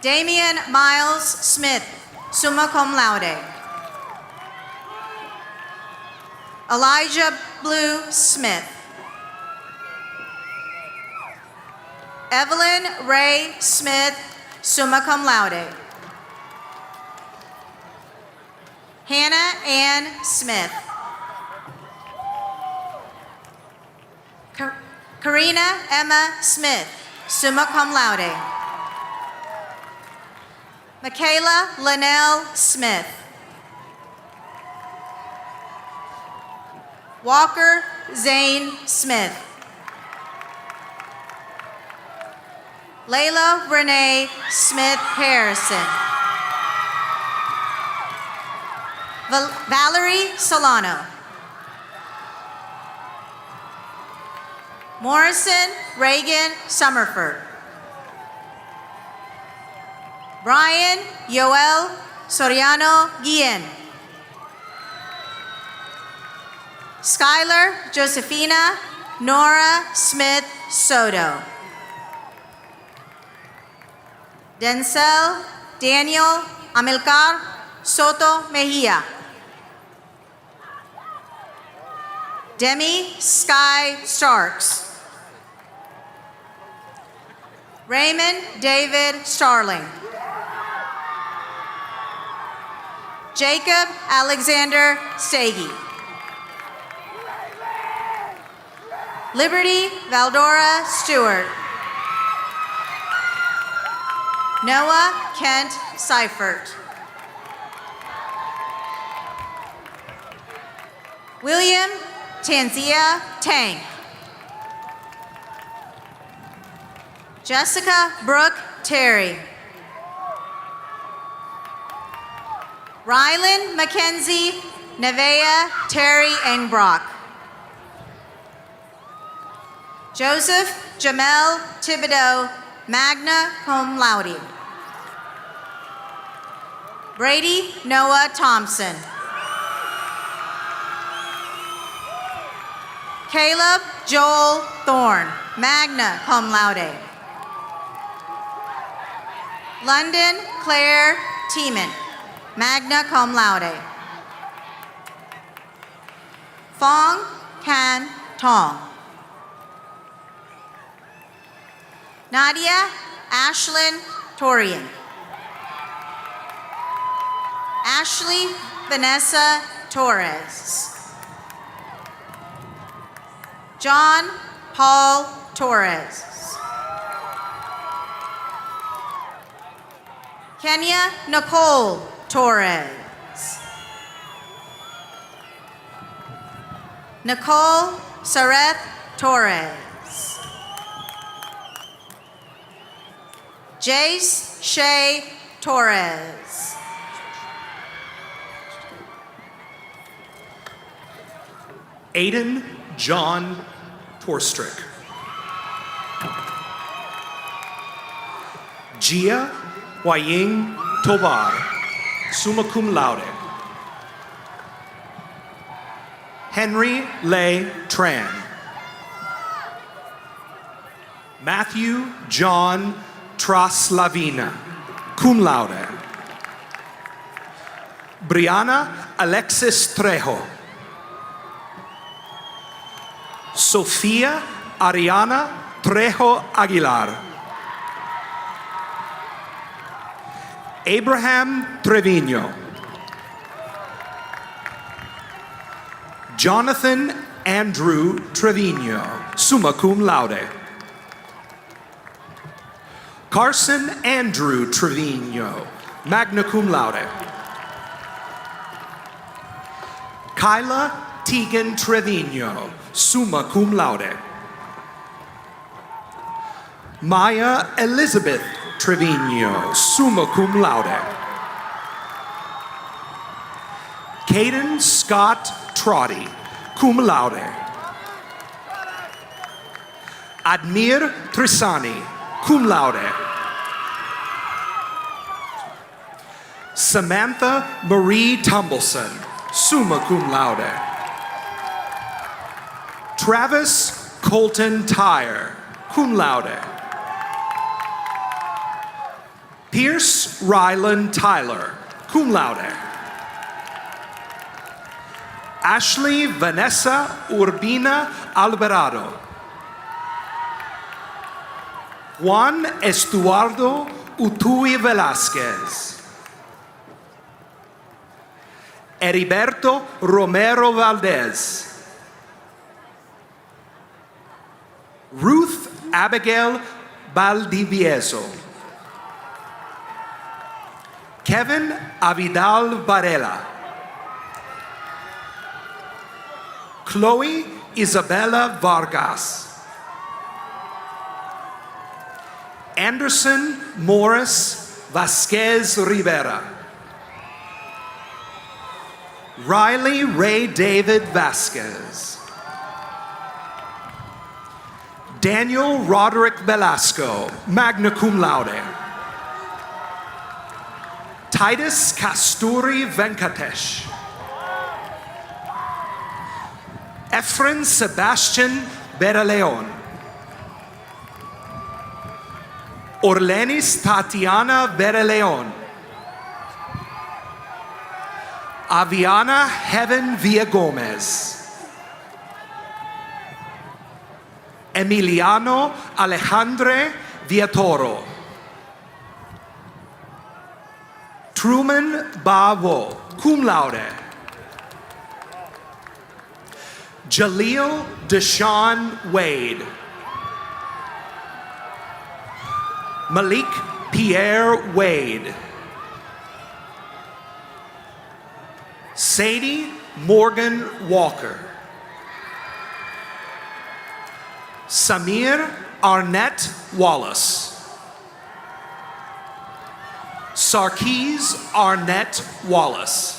Damian Miles Smith, summa cum laude. Elijah Blue Smith. Evelyn Ray Smith, summa cum laude. Hannah Ann Smith. Karina Emma Smith, summa cum laude. Michaela Linnell Smith. Walker Zane Smith. Layla Renee Smith Harrison. Valerie Solano. Morrison Reagan Summerford. Brian Yoel Soriano Guillen. Skylar Josephina Nora Smith Soto. Denzel Daniel Amilcar Soto Mejia. Demi Sky Starks. Raymond David Starling. Jacob Alexander Stegi. Liberty Valdora Stewart. Noah Kent Seifert. William Tanzia Tang. Jessica Brooke Terry. Rylan Mackenzie Nevea Terry Engbrock. Joseph Jamel Thibodeau, magna cum laude. Brady Noah Thompson. Caleb Joel Thorne, magna cum laude. London Claire Tiemann, magna cum laude. Fong Can Tong. Nadia Ashlyn Torian. Ashley Vanessa Torres. John Paul Torres. Kenya Nicole Torres. Nicole Sareth Torres. Jace Shay Torres. Aiden John Torstrick. Gia Huaying Tobar, summa cum laude. Henry Lay Tran. Matthew John Traslavina, cum laude. Brianna Alexis Trejo. Sofia Ariana Trejo Aguilar. Abraham Trevino. Jonathan Andrew Trevino, summa cum laude. Carson Andrew Trevino, magna cum laude. Kyla Tegan Trevino, summa cum laude. Maya Elizabeth Trevino, summa cum laude. Caden Scott Trotty, cum laude. Admir Trisani, cum laude. Samantha Marie Tumbleson, summa cum laude. Travis Colton Tyre, cum laude. Pierce Ryland Tyler, cum laude. Ashley Vanessa Urbina Alvarado. Juan Estuardo Utui Velázquez. Heriberto Romero Valdez. Ruth Abigail Valdivieso. Kevin Avidal Varela. Chloe Isabella Vargas. Anderson Morris Vasquez Rivera. Riley Ray David Vasquez. Daniel Roderick Velasco, magna cum laude. Titus Kasturi Venkatesh. Efren Sebastian Beraleon. Orlenis Tatiana Beraleon. Aviana Heaven Villagomez. Emiliano Alejandre Villatoro. Truman Bavo, cum laude. Jaleel Deshaun Wade. Malik Pierre Wade. Sadie Morgan Walker. Samir Arnett Wallace. Sarkis Arnett Wallace.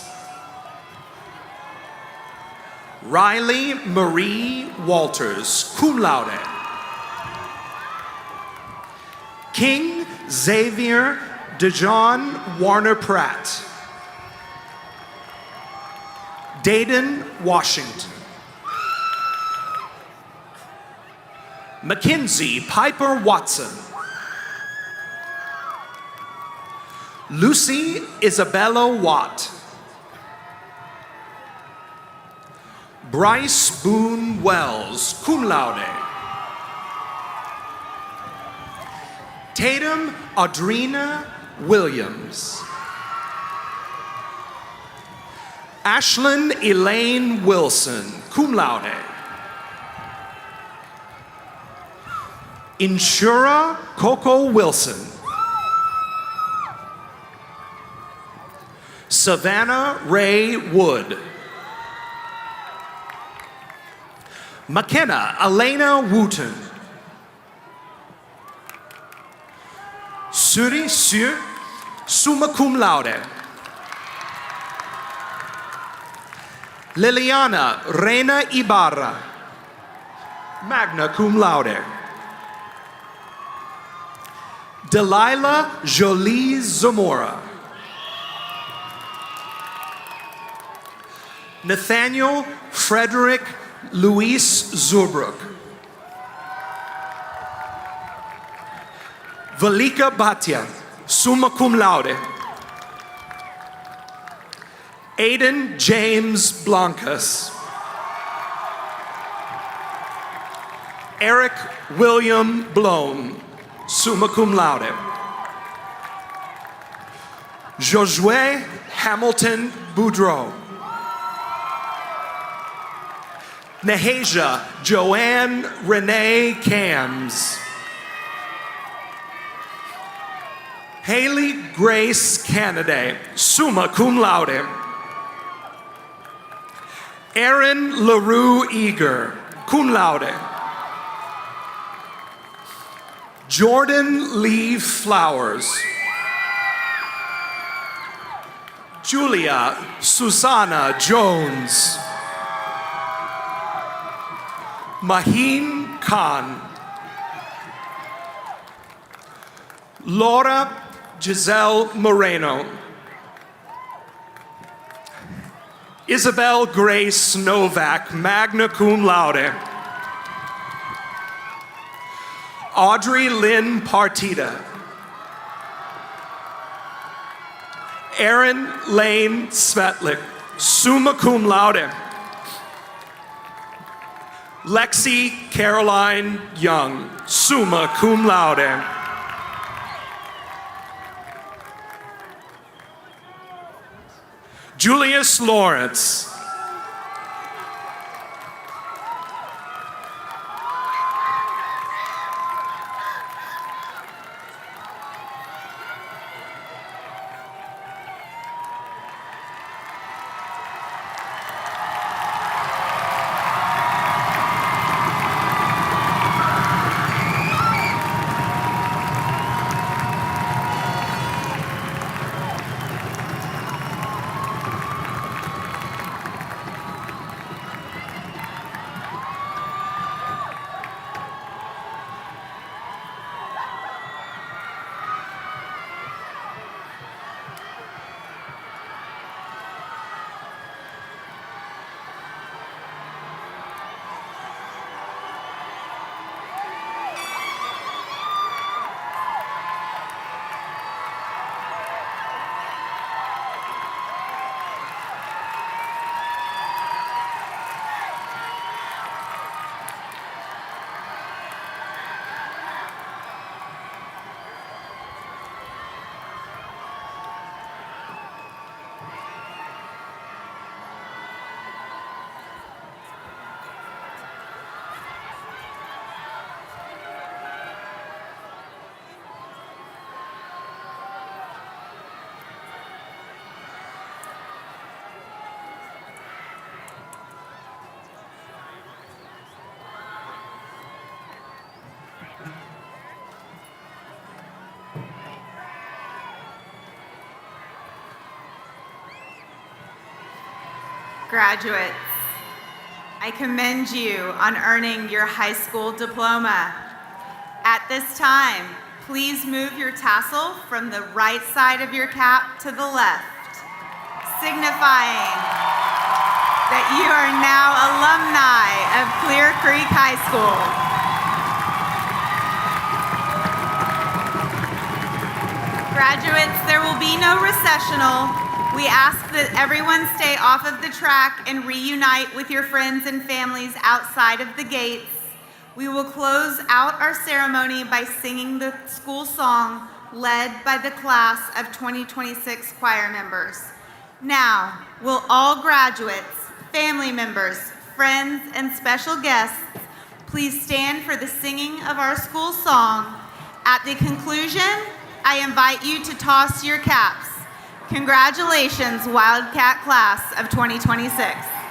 Riley Marie Walters, cum laude. King Xavier DeJohn Warner Pratt. Dayton Washington. Mackenzie Piper Watson. Lucy Isabella Watt. Bryce Boone Wells, cum laude. Tatum Audrina Williams. Ashlyn Elaine Wilson, cum laude. Inshura Coco Wilson. Savannah Ray Wood. McKenna Elena Wooten. Suri Sur, summa cum laude. Liliana Reina Ibarra, magna cum laude. Delilah Jolie Zamora. Nathaniel Frederick Luis Zurbrook. Valika Bhatia, summa cum laude. Aiden James Blancas. Eric William Blome, summa cum laude. Josue Hamilton Boudreau. Nahasia Joanne Renee Cams. Haley Grace Canaday, summa cum laude. Aaron LaRue Eager, cum laude. Jordan Lee Flowers. Julia Susanna Jones. Maheen Khan. Laura Giselle Moreno. Isabel Grace Novak, magna cum laude. Audrey Lynn Partida. Erin Lane Svetlik, summa cum laude. Lexi Caroline Young, summa cum laude. Julius Lawrence. Graduates, I commend you on earning your high school diploma. At this time, please move your tassel from the right side of your cap to the left, signifying that you are now alumni of Clear Creek High School. Graduates, there will be no recessional. We ask that everyone stay off of the track and reunite with your friends and families outside of the gates. We will close out our ceremony by singing the school song led by the class of 2026 choir members. Now, will all graduates, family members, friends, and special guests please stand for the singing of our school song. At the conclusion, I invite you to toss your caps. Congratulations, Wildcat Class of 2026.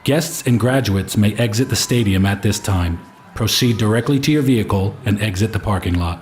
Guests and graduates may exit the stadium at this time. Proceed directly to your vehicle and exit the parking lot.